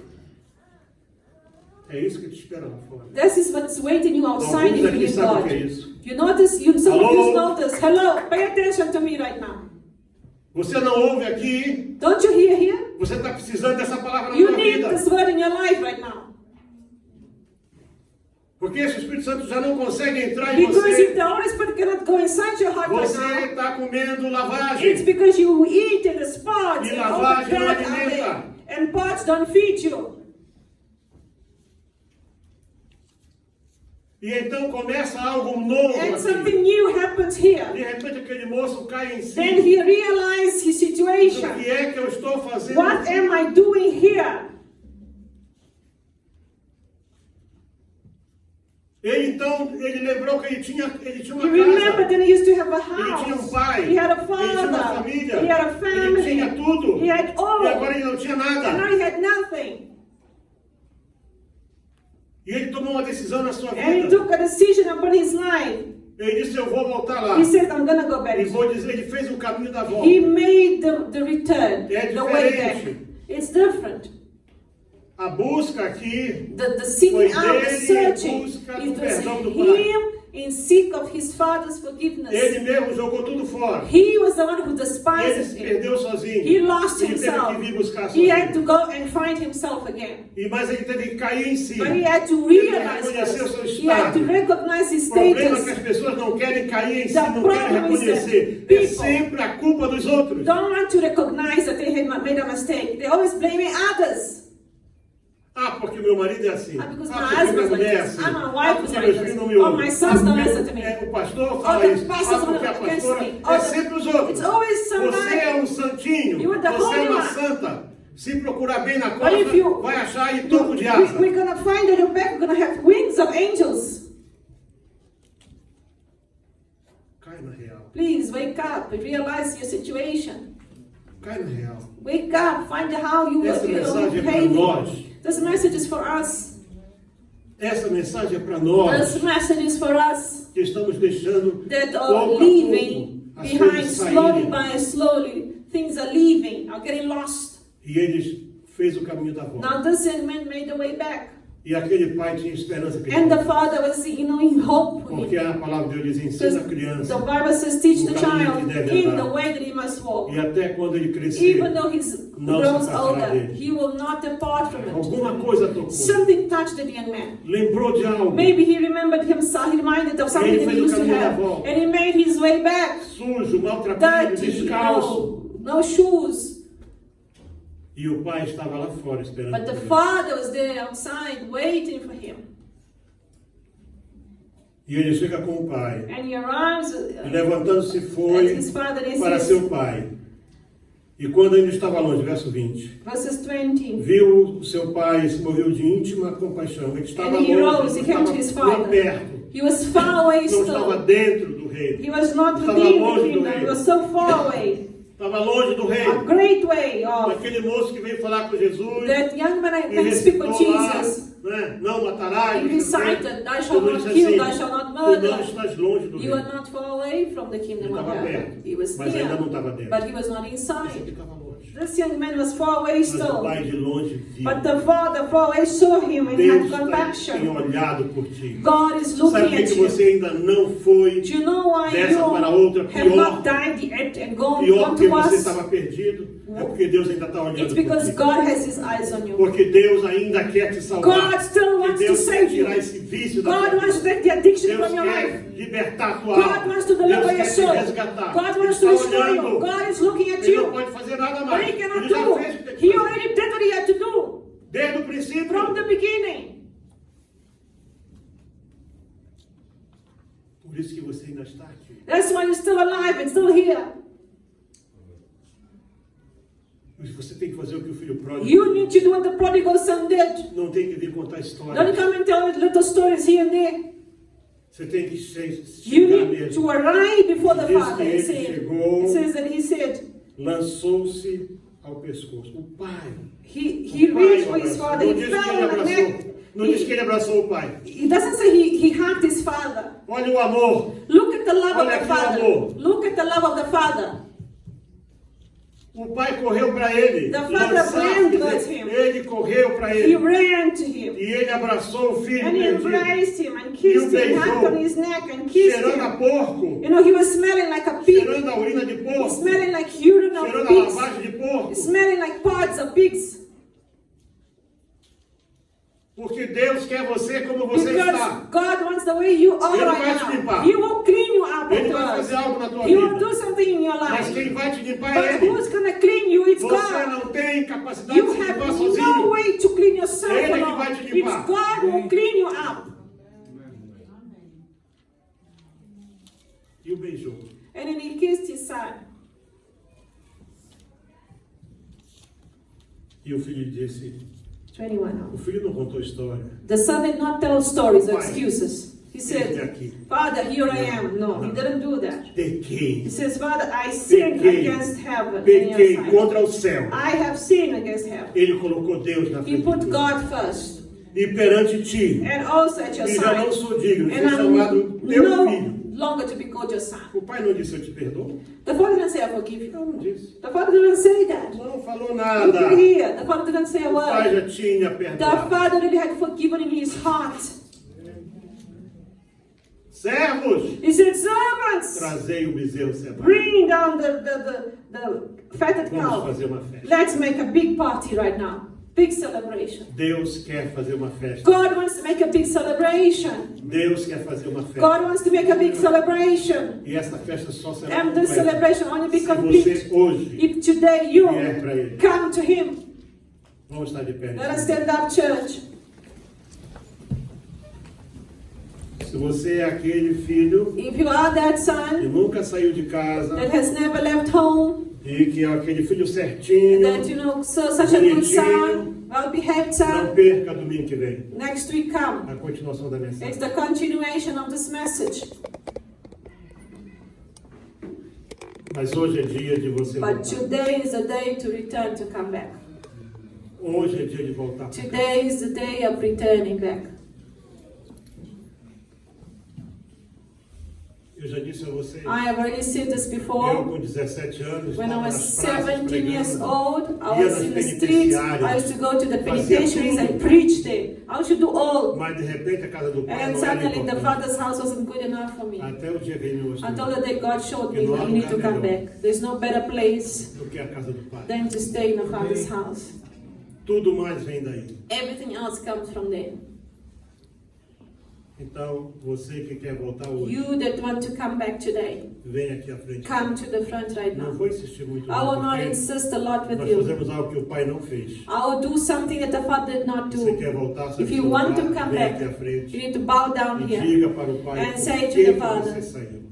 É isso que te espera lá fora. This is what's waiting you outside Alguns if you aqui need sabem o God. que é isso. You notice, some of you Hello? notice. Hello, pay attention to me right now. Você não ouve aqui, Don't you hear here? você está precisando dessa palavra na You sua need vida. this word in your life right now. Porque esse Espírito Santo já não consegue entrar em Because if você. the Holy Spirit cannot go inside your heart right Você now, está comendo it's lavagem. because you eat in the spots E and all the lavagem não dirt out alimenta. there. And pots don't feed you. E então começa algo novo And aqui. something new happens here. De repente aquele moço cai em si. Then he realized his O situation. que é que eu estou fazendo What aqui? am I doing here? Ele lembrou que ele tinha uma He remembered casa. that he used to have a Ele tinha um house. pai. He had a Ele tinha uma father. família. He had a Ele tinha family. tudo. He had all. E agora ele não tinha And nada. now he had nothing. E ele tomou uma decisão na sua And he vida. took a decision upon his life. Ele disse, eu vou voltar lá. He said, I'm going to go back. E vou dizer, ele fez o caminho da volta. He made the return, É the way diferente. back. It's different. A busca aqui The seeking foi out, the dele em searching, busca it do was perdão do Pai. him in seek of his father's forgiveness. Ele mesmo jogou tudo fora. He was the one who Ele despised se him. perdeu sozinho. He lost Ele teve himself. que vir buscar He had to sozinho. go and find himself again. Mas ele teve que cair em si. But he had to Ele realize reconheceu o seu first. He had to estado. recognize his O problema é que as status. pessoas não querem cair em si, The não querem problem is that reconhecer. É people sempre a culpa dos outros. Don't want to recognize that they had made a mistake. They're always blaming others. Ah, porque meu marido é assim. Because Ah, my porque minha husband's like mulher é this. assim. Ah, my Ah, wife is porque like meus this. filhos não me Oh, ouvem. my sons don't listen to me. O pastor Oh, fala the isso. pastors Ah, porque a are against pastora me. Oh, é the- sempre os outros. It's always somebody. Você é um santinho. You are the Você é holy uma one. santa. Se procurar bem na But if costa, you- vai achar aí topo de asa. We're going to find that your back, we're going to have wings of angels. Cai na real. Please wake up and realize your situation. Cai na real. Wake up, find out how you Essa mensagem é para behave. nós. This message is for us. Essa mensagem é para nós This message is for us que estamos deixando that are pouco a leaving pouco as behind coisas slowly saírem. by slowly. Things are leaving, are getting lost. E eles fez o caminho da volta. Now this young man made the way back. E aquele pai tinha esperança que And the father was, in hope for porque him. a palavra de Deus diz, ensina a The criança. Bible says, teach the No caminho child que deve in andar. the way that he must walk. E até quando ele crescer, Even though he's não se grows afastará older, dele. he will not depart from it. Alguma coisa tocou. Something touched the young man. Lembrou de algo. Maybe he remembered himself, he reminded of something Ele that he fez o used to caminho da have. volta. And he made his way back. Sujo, maltrapilho, Dirty, descalço. no shoes. E o pai estava lá fora esperando. But the por ele. father was there outside waiting for him. E ele chega com o pai. And he arrives E levantando-se as foi his father is para seu pai. E quando ainda estava longe, verso 20, verses 20. viu o seu pai e se moveu de íntima compaixão. Ele estava And he longe, rose, he não came to his estava father. bem perto. He was far away Não estava still. dentro do reino. He was not Estava within longe the do kingdom. He reino. was so far away. Estava longe do A reino. great way off. Aquele moço que veio falar com Jesus That young man e can speak with recitou lá, Jesus. né? Não matarás. He não sei o quê. recited, thou shalt Ele not disse kill, assim, thou shalt not tu não murder. estás longe do You are reino. not far away from the Ele kingdom of estava heaven. perto, He was mas ainda não near, estava dentro. but he was not Ele inside. ficava longe. This young man was far away Mas o still. pai de longe viu. But the father far away saw him and Deus had tem compassion. olhado por ti. God is Sabe looking por que at que you. você ainda não foi Do you know why dessa you para outra have pior? not died yet and gone Pior to que você us? estava perdido. É porque Deus ainda está olhando It's por because ti. God has His eyes on you. Porque Deus ainda quer te salvar. God still wants E to Deus quer save you. tirar esse vício da God tua wants to vida. take the addiction Deus from your quer life. libertar a tua God alma. wants to Deus deliver your quer te soul. resgatar. God Ele wants to está restore you. olhando. God is looking at Ele não you. pode fazer nada But mais. He cannot Ele já do. fez o que tem que He fazer. already did what He had to do Desde o princípio. from the beginning. Por isso que você ainda está aqui. That's why you're still alive and still here. Mas você tem que fazer o que o filho pródigo You need to do what the prodigal son did. não tem que vir contar Don't histórias. come and tell little stories here and there. Você tem que You chegar need mesmo. to arrive before the Diz Father. que It ele says, chegou, it says that He said, lançou-se ao pescoço. O pai. He O pai reached o for His abraçou. Father. Não He diz que fell ele on the abraçou. neck. Não diz que ele abraçou o pai. It doesn't say he hugged His Father. Olha o amor. Look at the love of Olha the aqui o Father. amor. Look at the love of the Father. O pai correu para ele. The father Lançar, ran quer towards dizer, him. Ele correu para He ele. ran to him. E ele abraçou o filho And he perdido. embraced him and kissed E o him, hugged beijou. on his neck and kissed Cheirando a him. porco. You know, he was smelling like a pig. Cheirando a urina de porco. Smelling like urine of Cheirando a pigs. lavagem de porco. Smelling like parts of pigs. Porque Deus quer você como você Because está. God wants the way you are Ele vai te right now. limpar. He will clean you up Ele vai fazer afterwards. algo na tua He will vida. do something in your Mas life. quem vai te limpar é But Ele. who's going to clean you? It's Você God. não tem capacidade You de se have limpar no sozinho. way to clean yourself Ele que alone. vai te It's limpar. God who will clean you up. E o beijou. And then he kissed his son. E o filho disse, 21. o filho não contou história. The son did not tell stories or Pai, excuses. He Eis-me said, aqui. Father, here I am. No, he Não. didn't do that. Pequei. He says, Father, I sinned Pequei. against heaven and Pequei your sight. contra o céu. I have sinned against heaven. Ele colocou Deus na He frente de put tudo. God first. E perante ti, And also at your e já não side. sou digno de ser And chamado I'm teu no filho. longer to be called your son. O pai não disse, eu te perdoo? The father didn't say, I forgive you. Não, não disse. The father didn't say that. Não falou Look nada. at here. The father didn't say a O pai word. já tinha The perdoado. father really had forgiven in his heart. Servos, He said, servants, trazei o bezerro cevado. bring down the fatted Vamos cow. fazer uma festa. Let's make a big party right now. Big celebration. Deus quer fazer uma festa. God wants to make a big celebration. Deus quer fazer uma festa. God wants to make a big celebration. E essa festa só será And this completa celebration only be se complete você hoje if today you vier para Ele. come to Him. Vamos estar de pé. Let us stand up, church. Se você é aquele filho If you are that que son nunca saiu de casa that has never left home, e que é aquele filho certinho, that you know, so such a good son, well-behaved não son, perca domingo que vem next week come. a continuação da mensagem. It's the continuation of this message. Mas hoje é dia de você But voltar. today is the day to return, to come back. Hoje é dia de voltar. Today is the day of returning back. Eu já disse a vocês, I have already said this eu before. com 17 anos, When I estava was nas praças 17 years pregando. old, I Ia was nas in the streets. I used to go to the penitentiaries and preach there. I used to do all. Mas de repente a casa do pai And não era suddenly the importante. father's house wasn't good enough for me. Até o dia que ele me mostrou Until the day God showed me that you need to come back. There's no better place do que a casa do pai. than to stay in the father's house. Tudo mais vem daí. Everything else comes from there. Então, você que quer voltar hoje, You that want to come back today, vem aqui à frente. come to the front right Não now. vou insistir muito, I will não, not porque insist a lot with nós you. fazemos algo que o pai não fez. I will do something that the father did not Você do. quer voltar, sabe If you seu want to lugar, come vem aqui à back, frente you need to bow down e here. diga para o pai And por say to que the que father, você saiu.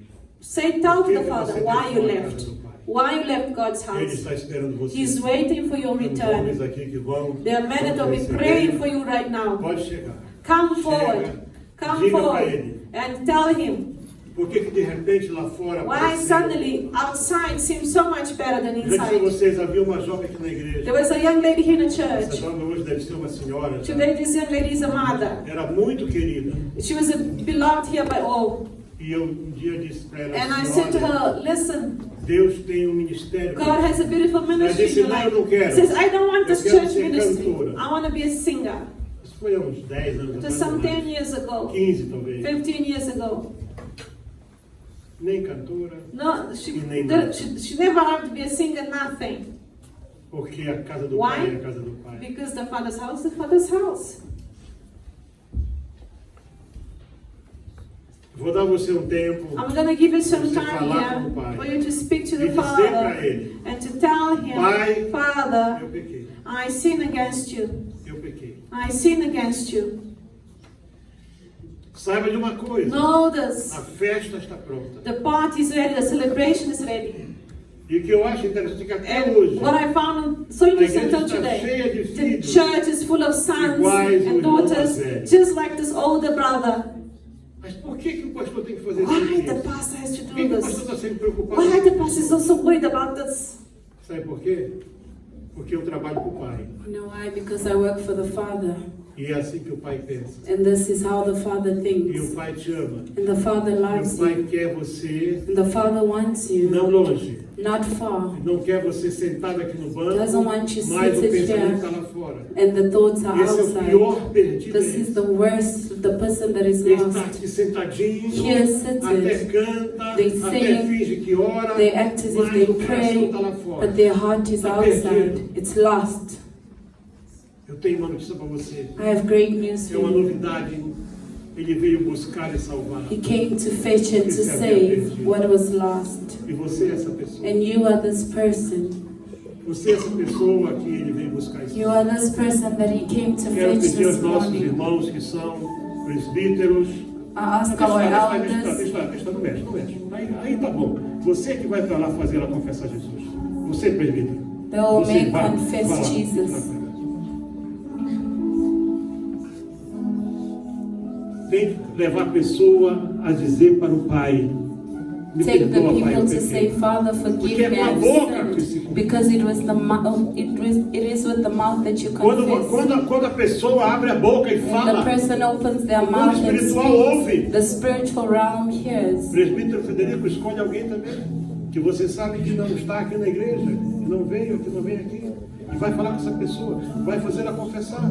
Say, tell Por que the que father você why you deixou a casa left. do pai? Why you left God's Ele house. está esperando você. He's waiting for your Temos homens return. aqui que vão. There are men that will be receber. praying for you right now. Pode chegar. Come Chega, forward. Come diga para forward ele. and tell him Por que que de repente lá fora why parecia- suddenly outside seems so much better than Eu já disse a inside. vocês, havia uma jovem aqui na igreja. There was a young lady here in the Essa church. jovem hoje deve ser uma senhora. já. Today this young lady is a mother. Era muito querida. She was beloved here by all. E eu um dia disse para ela, And I said to senhora, her, listen, Deus tem um ministério. God has a beautiful ministry disse, in your "Não, life. eu não quero. She says, I don't want Eu this quero church ser ministry. cantora." I want to be a singer. Isso foi há uns 10 anos It was atrás. some ou 10 mais. years ago, 15 talvez. 15 years ago. Nem cantora. No, she never wanted to be a singer, nothing. Porque a casa do Why? pai é a casa do pai. Because the Father's house is the Father's house. Vou dar a você um tempo. I'm going to give you some Você time falar com o here Pai. for you to speak to E the dizer pra Father ele, and to tell him, Pai, Father, eu pequei. I sin against you. Eu pequei. I sin against you. Saiba de uma coisa. Know this. A festa está pronta. The party is ready. The celebration is ready. E o que eu acho interessante é que até And hoje, what I found so interesting igreja till está today, cheia de the filhos church is full of sons iguais ao and irmão daughters, mais velho. just like this older brother. Mas por que o pastor tem que fazer Why the isso? pastor has to Por do que o pastor this? está sempre preocupado? Why the pastor is so worried about this? Sabe por quê? Porque eu trabalho com o Pai. You know why? Because I work for the Father. E é assim que o Pai pensa. And this is how the Father E o thinks. Pai te ama. And the Father E loves o Pai you. quer você And the Father wants you, não longe. not far. Não quer você sentado aqui no banco, Doesn't want you mas o seated pensamento here. está lá fora. And the thoughts are Esse é o pior outside. perdido. This is the worst, the person that is Ele está lost. aqui sentadinho, Here seated. até canta, They até sing, finge que ora, They act as if mas they o coração pray, está lá fora. but their heart is Está outside. perdido. It's lost. Eu tenho uma notícia para você. I have great news É for uma you. novidade. Ele veio buscar e salvar. He came to fetch and to save what was lost. E você é essa pessoa. And you are this person. Você é essa pessoa que ele veio buscar e You salvar. are this person that he came to Quero fetch pedir aos this nossos morning. irmãos que são presbíteros. I ask our elders. Deixa, não mexe. Aí tá bom. Você que vai para lá fazer ela confessar Jesus. Você, presbítero. They will Você make vai confess lá. Jesus. Tem que levar a pessoa a dizer para o Pai: me Take the perdoa, Pai, eu people to say, pequei. Father, forgive Porque é me, com a I've boca que se sinned. confessa. Because it was the mouth. It is with the mouth that you confess. Quando a pessoa abre a boca e When the fala, person opens their o mundo mouth and espiritual ouve. speaks, the spiritual realm hears. O presbítero Federico escolhe alguém também, que você sabe que não está aqui na igreja, que não veio aqui, e vai falar com essa pessoa, vai fazer ela confessar.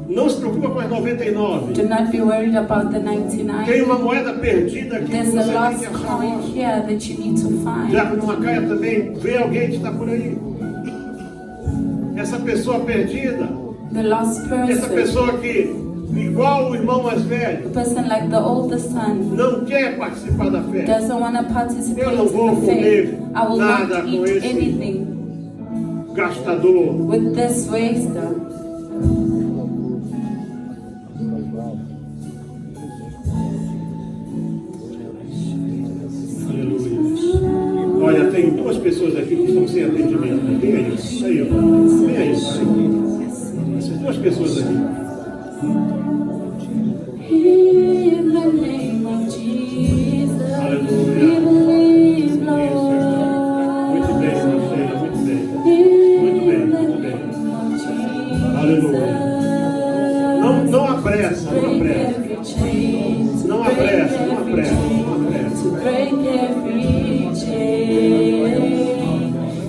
Não se preocupa com as 99. Do not be worried about the Tem 99. uma moeda perdida aqui que There's você a tem que lost achar. coin here that you need to Já find. numa caia também, vê alguém que está por aí. Essa pessoa perdida, The lost essa person, pessoa que, igual o irmão mais velho, a person like the older son, não quer participar da fé. doesn't want to participate Eu não vou in the faith. comer I will nada not com eat esse anything Gastador. with this waster. Aleluia. Olha, tem duas pessoas aqui que estão sem atendimento. Vem aí, ó. Vem aí. Essas duas pessoas aqui. In the name of Jesus, Aleluia. we believe, Isso, Lord. muito bem, Marcela, muito bem. In Muito bem, the muito bem. name of Jesus, Aleluia. Não apressa, não break apressa. every chain, Não break apressa, não every apressa, chain, não apressa. to break every chain,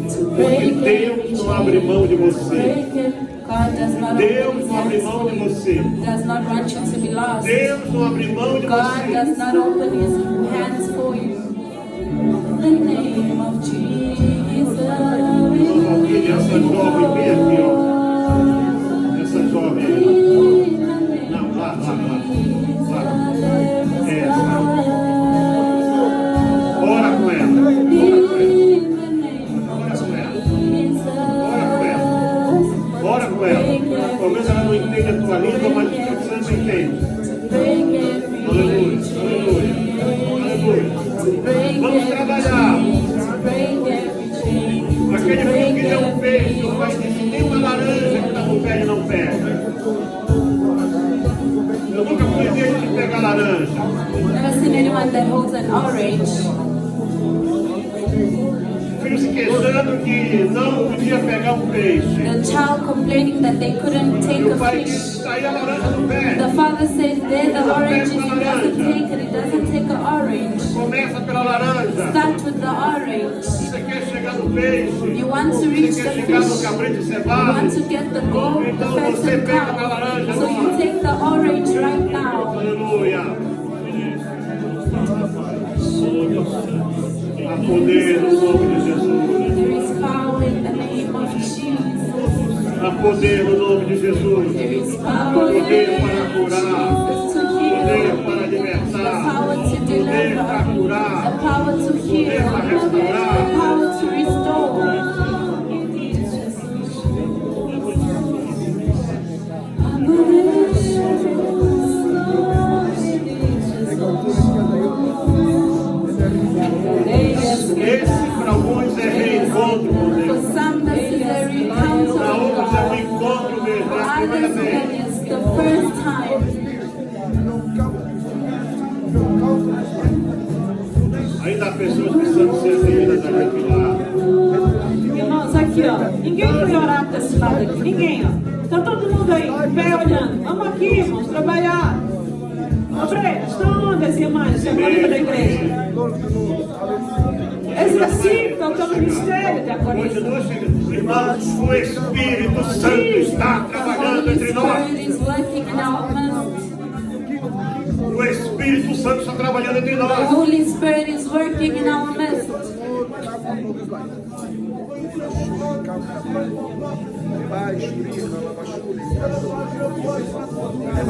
to Porque break every Deus não abre mão de você. break it. God does not Deus open his não abre hands mão for de you. você. Does not want you to be lost. Deus não abre mão de God você. does not open his hands for you. In the name of Jesus. Valquíria, essa jovem bem aqui, ó. Essa jovem aí. Não, lá. Essa. Ora com ela. Ora com ela. Talvez ela não entenda a tua língua, mas o Espírito Santo entende. Aleluia. Vamos trabalhar. Aquele filho que deu um peixe, o pai disse: tem uma laranja que está no pé e não pega. Eu nunca fui dele de pegar laranja. Never seen anyone that holds an orange. Filho se queixando que não podia pegar um peixe. The child complaining that they couldn't E take o a pai fish. disse: está aí a laranja no pé. The father says, there the orange is. He doesn't take it. He doesn't take an orange. Começa pela laranja. Start with the orange. Você quer chegar no peixe. You want to reach Você the quer chegar no fish. cabrito You cebado. want to get the gold, the Então pheasant você pega a cow. laranja So you agora. take the orange right now. Aleluia. Há poder no nome de Jesus. There is power in the poder no nome de Jesus. There is power in the Poder name para of curar. Jesus to Poder heal. para The libertar. power to Poder deliver. para curar. The power to heal. Poder para restaurar. The power to restore. Esse para alguns é reencontro com For Deus. some, this is a encounter Para with outros é um God. encontro mesmo, For é a primeira others, vez. when it's the first time. Ainda há pessoas que precisam ser atendidas aqui lá. Irmãos, aqui ó, ninguém foi orar para esse lado aqui, ninguém ó. Tá todo mundo aí, em pé olhando. Vamos aqui, irmãos, trabalhar. Obreiros, estão onde as irmãs? Você é da igreja. Exercita o teu ministério, diaconisa. Continua chegando. Irmãos, o Espírito Santo está trabalhando entre nós. Spirit is working in our midst. O Espírito Santo está trabalhando entre The nós. Holy Spirit is working in our midst.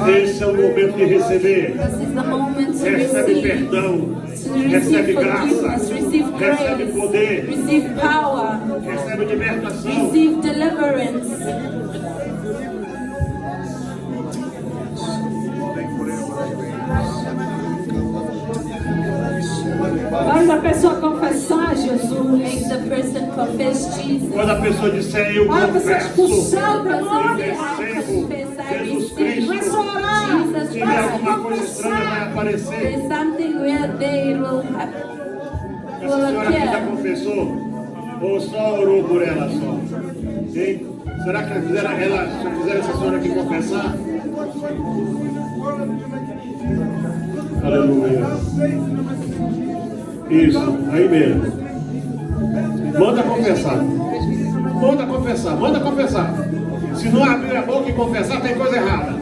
Esse é o momento de receber. This is the moment to Recebe receive. perdão. To Recebe receive graça. forgiveness, receive Recebe grace, poder. receive power, Recebe libertação. receive deliverance. Faz a pessoa confessar Jesus. Make the person confess Jesus. Quando a pessoa disser eu Olha, você confesso, expulsar o demônio. recebo Jesus Cristo. Começa a orar. Jesus Se tiver Christ. alguma coisa estranha vai aparecer. There's something weird there, it will happen. Essa senhora aqui já confessou? Ou só orou por ela só? Hein? Será que fizeram essa senhora aqui confessar? Aleluia. Isso, aí mesmo. Manda confessar. Manda confessar, manda confessar. Se não abrir a boca e confessar, tem coisa errada.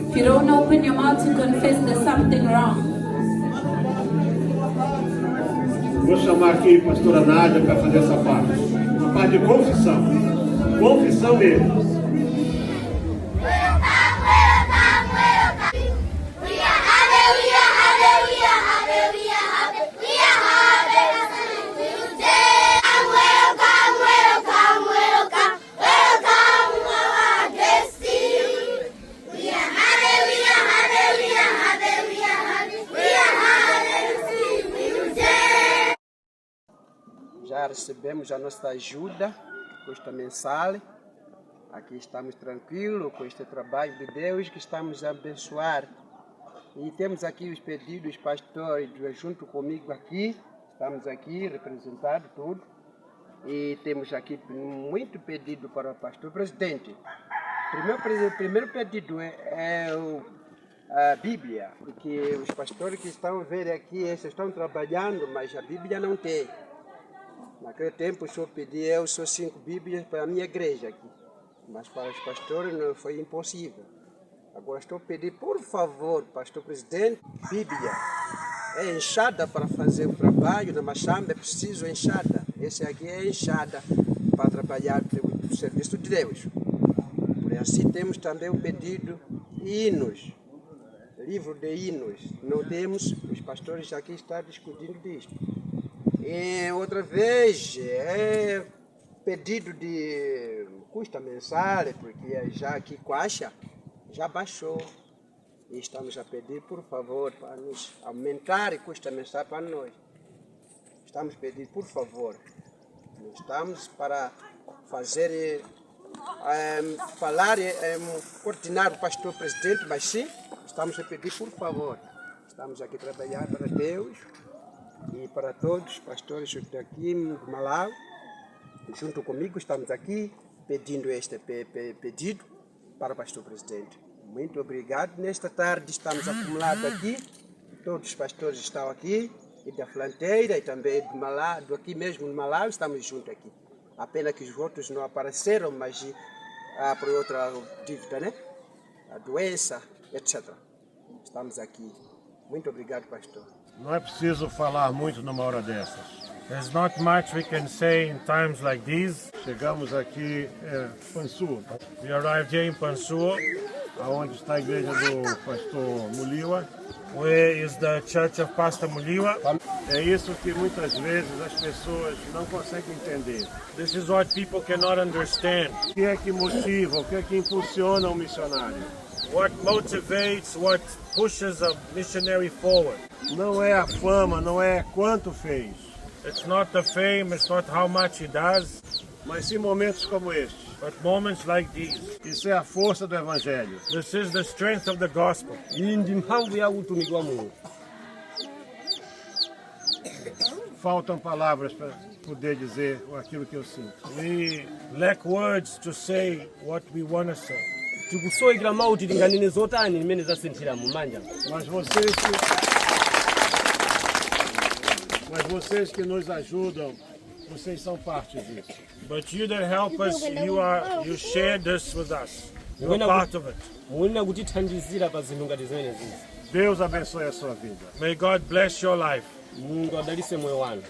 If you don't open your mouth to confess, there's something wrong. Vou chamar aqui a pastora Nádia para fazer essa parte. Uma parte de confissão. Confissão mesmo. Já recebemos a nossa ajuda, custa mensal. Aqui estamos tranquilos com este trabalho de Deus que estamos a abençoar. E temos aqui os pedidos, pastores, junto comigo aqui. Estamos aqui representados tudo. E temos aqui muito pedido para o pastor presidente. Primeiro pedido é a Bíblia, porque os pastores que estão a ver aqui, eles estão trabalhando, mas a Bíblia não tem. Naquele tempo, o senhor pediu só 5 Bíblias para a minha igreja aqui, mas para os pastores não foi impossível. Agora estou pedindo, por favor, pastor presidente, Bíblia. É enxada para fazer o trabalho, na machamba é preciso enxada. Esse aqui é enxada para trabalhar o serviço de Deus. Por assim temos também o pedido de hinos, livro de hinos. Não temos, os pastores aqui estão discutindo disto. E outra vez, é pedido de custa mensal, porque já aqui Coaxa já baixou. E estamos a pedir, por favor, para nos aumentar o custo mensal para nós. Estamos a pedir, por favor. Não estamos para fazer, falar, coordenar o pastor presidente, mas sim, estamos a pedir, por favor. Estamos aqui a trabalhar para Deus. E para todos os pastores daqui de Malawi, junto comigo, estamos aqui pedindo este pedido para o pastor presidente. Muito obrigado. Nesta tarde estamos acumulados aqui, todos os pastores estão aqui, e da Flanteira e também de Malawi, aqui mesmo de Malawi, estamos juntos aqui. A pena que os outros não apareceram, mas por outra dívida, né? A doença, etc. Estamos aqui. Muito obrigado, pastor. Não é preciso falar muito numa hora dessas. There's not much we can say in times like these. Chegamos aqui, Pansua, We arrived here in Pansua, aonde está a igreja do pastor Muliwa. where is the church of Pastor Muliwa. É isso que muitas vezes as pessoas não conseguem entender. This is what people cannot understand. O que é que motiva, o que é que impulsiona um missionário? What motivates, what pushes a missionary forward. Não é a fama, não é quanto fez, It's not the fame, it's not how much he does, mas sim momentos como este. but moments like these. Isso é a força do Evangelho. This is the strength of the gospel. iyi ndi mphamvu ya utumiki wa Mulungu. Faltam palavras para poder dizer aquilo que eu sinto. We lack words to say what we want to say. Tikusoyekera mawu kuti tinganene zotani zimene zasinthira mu manja. Mas vocês que nos ajudam, vocês são parte disso. But you that help us, you share this with us. You're part of it. Muyenera kutithandizira pa zinthu ngati zimenezi. Deus abençoe a sua vida. May God bless your life. Mulungu adalitse moyo wanu.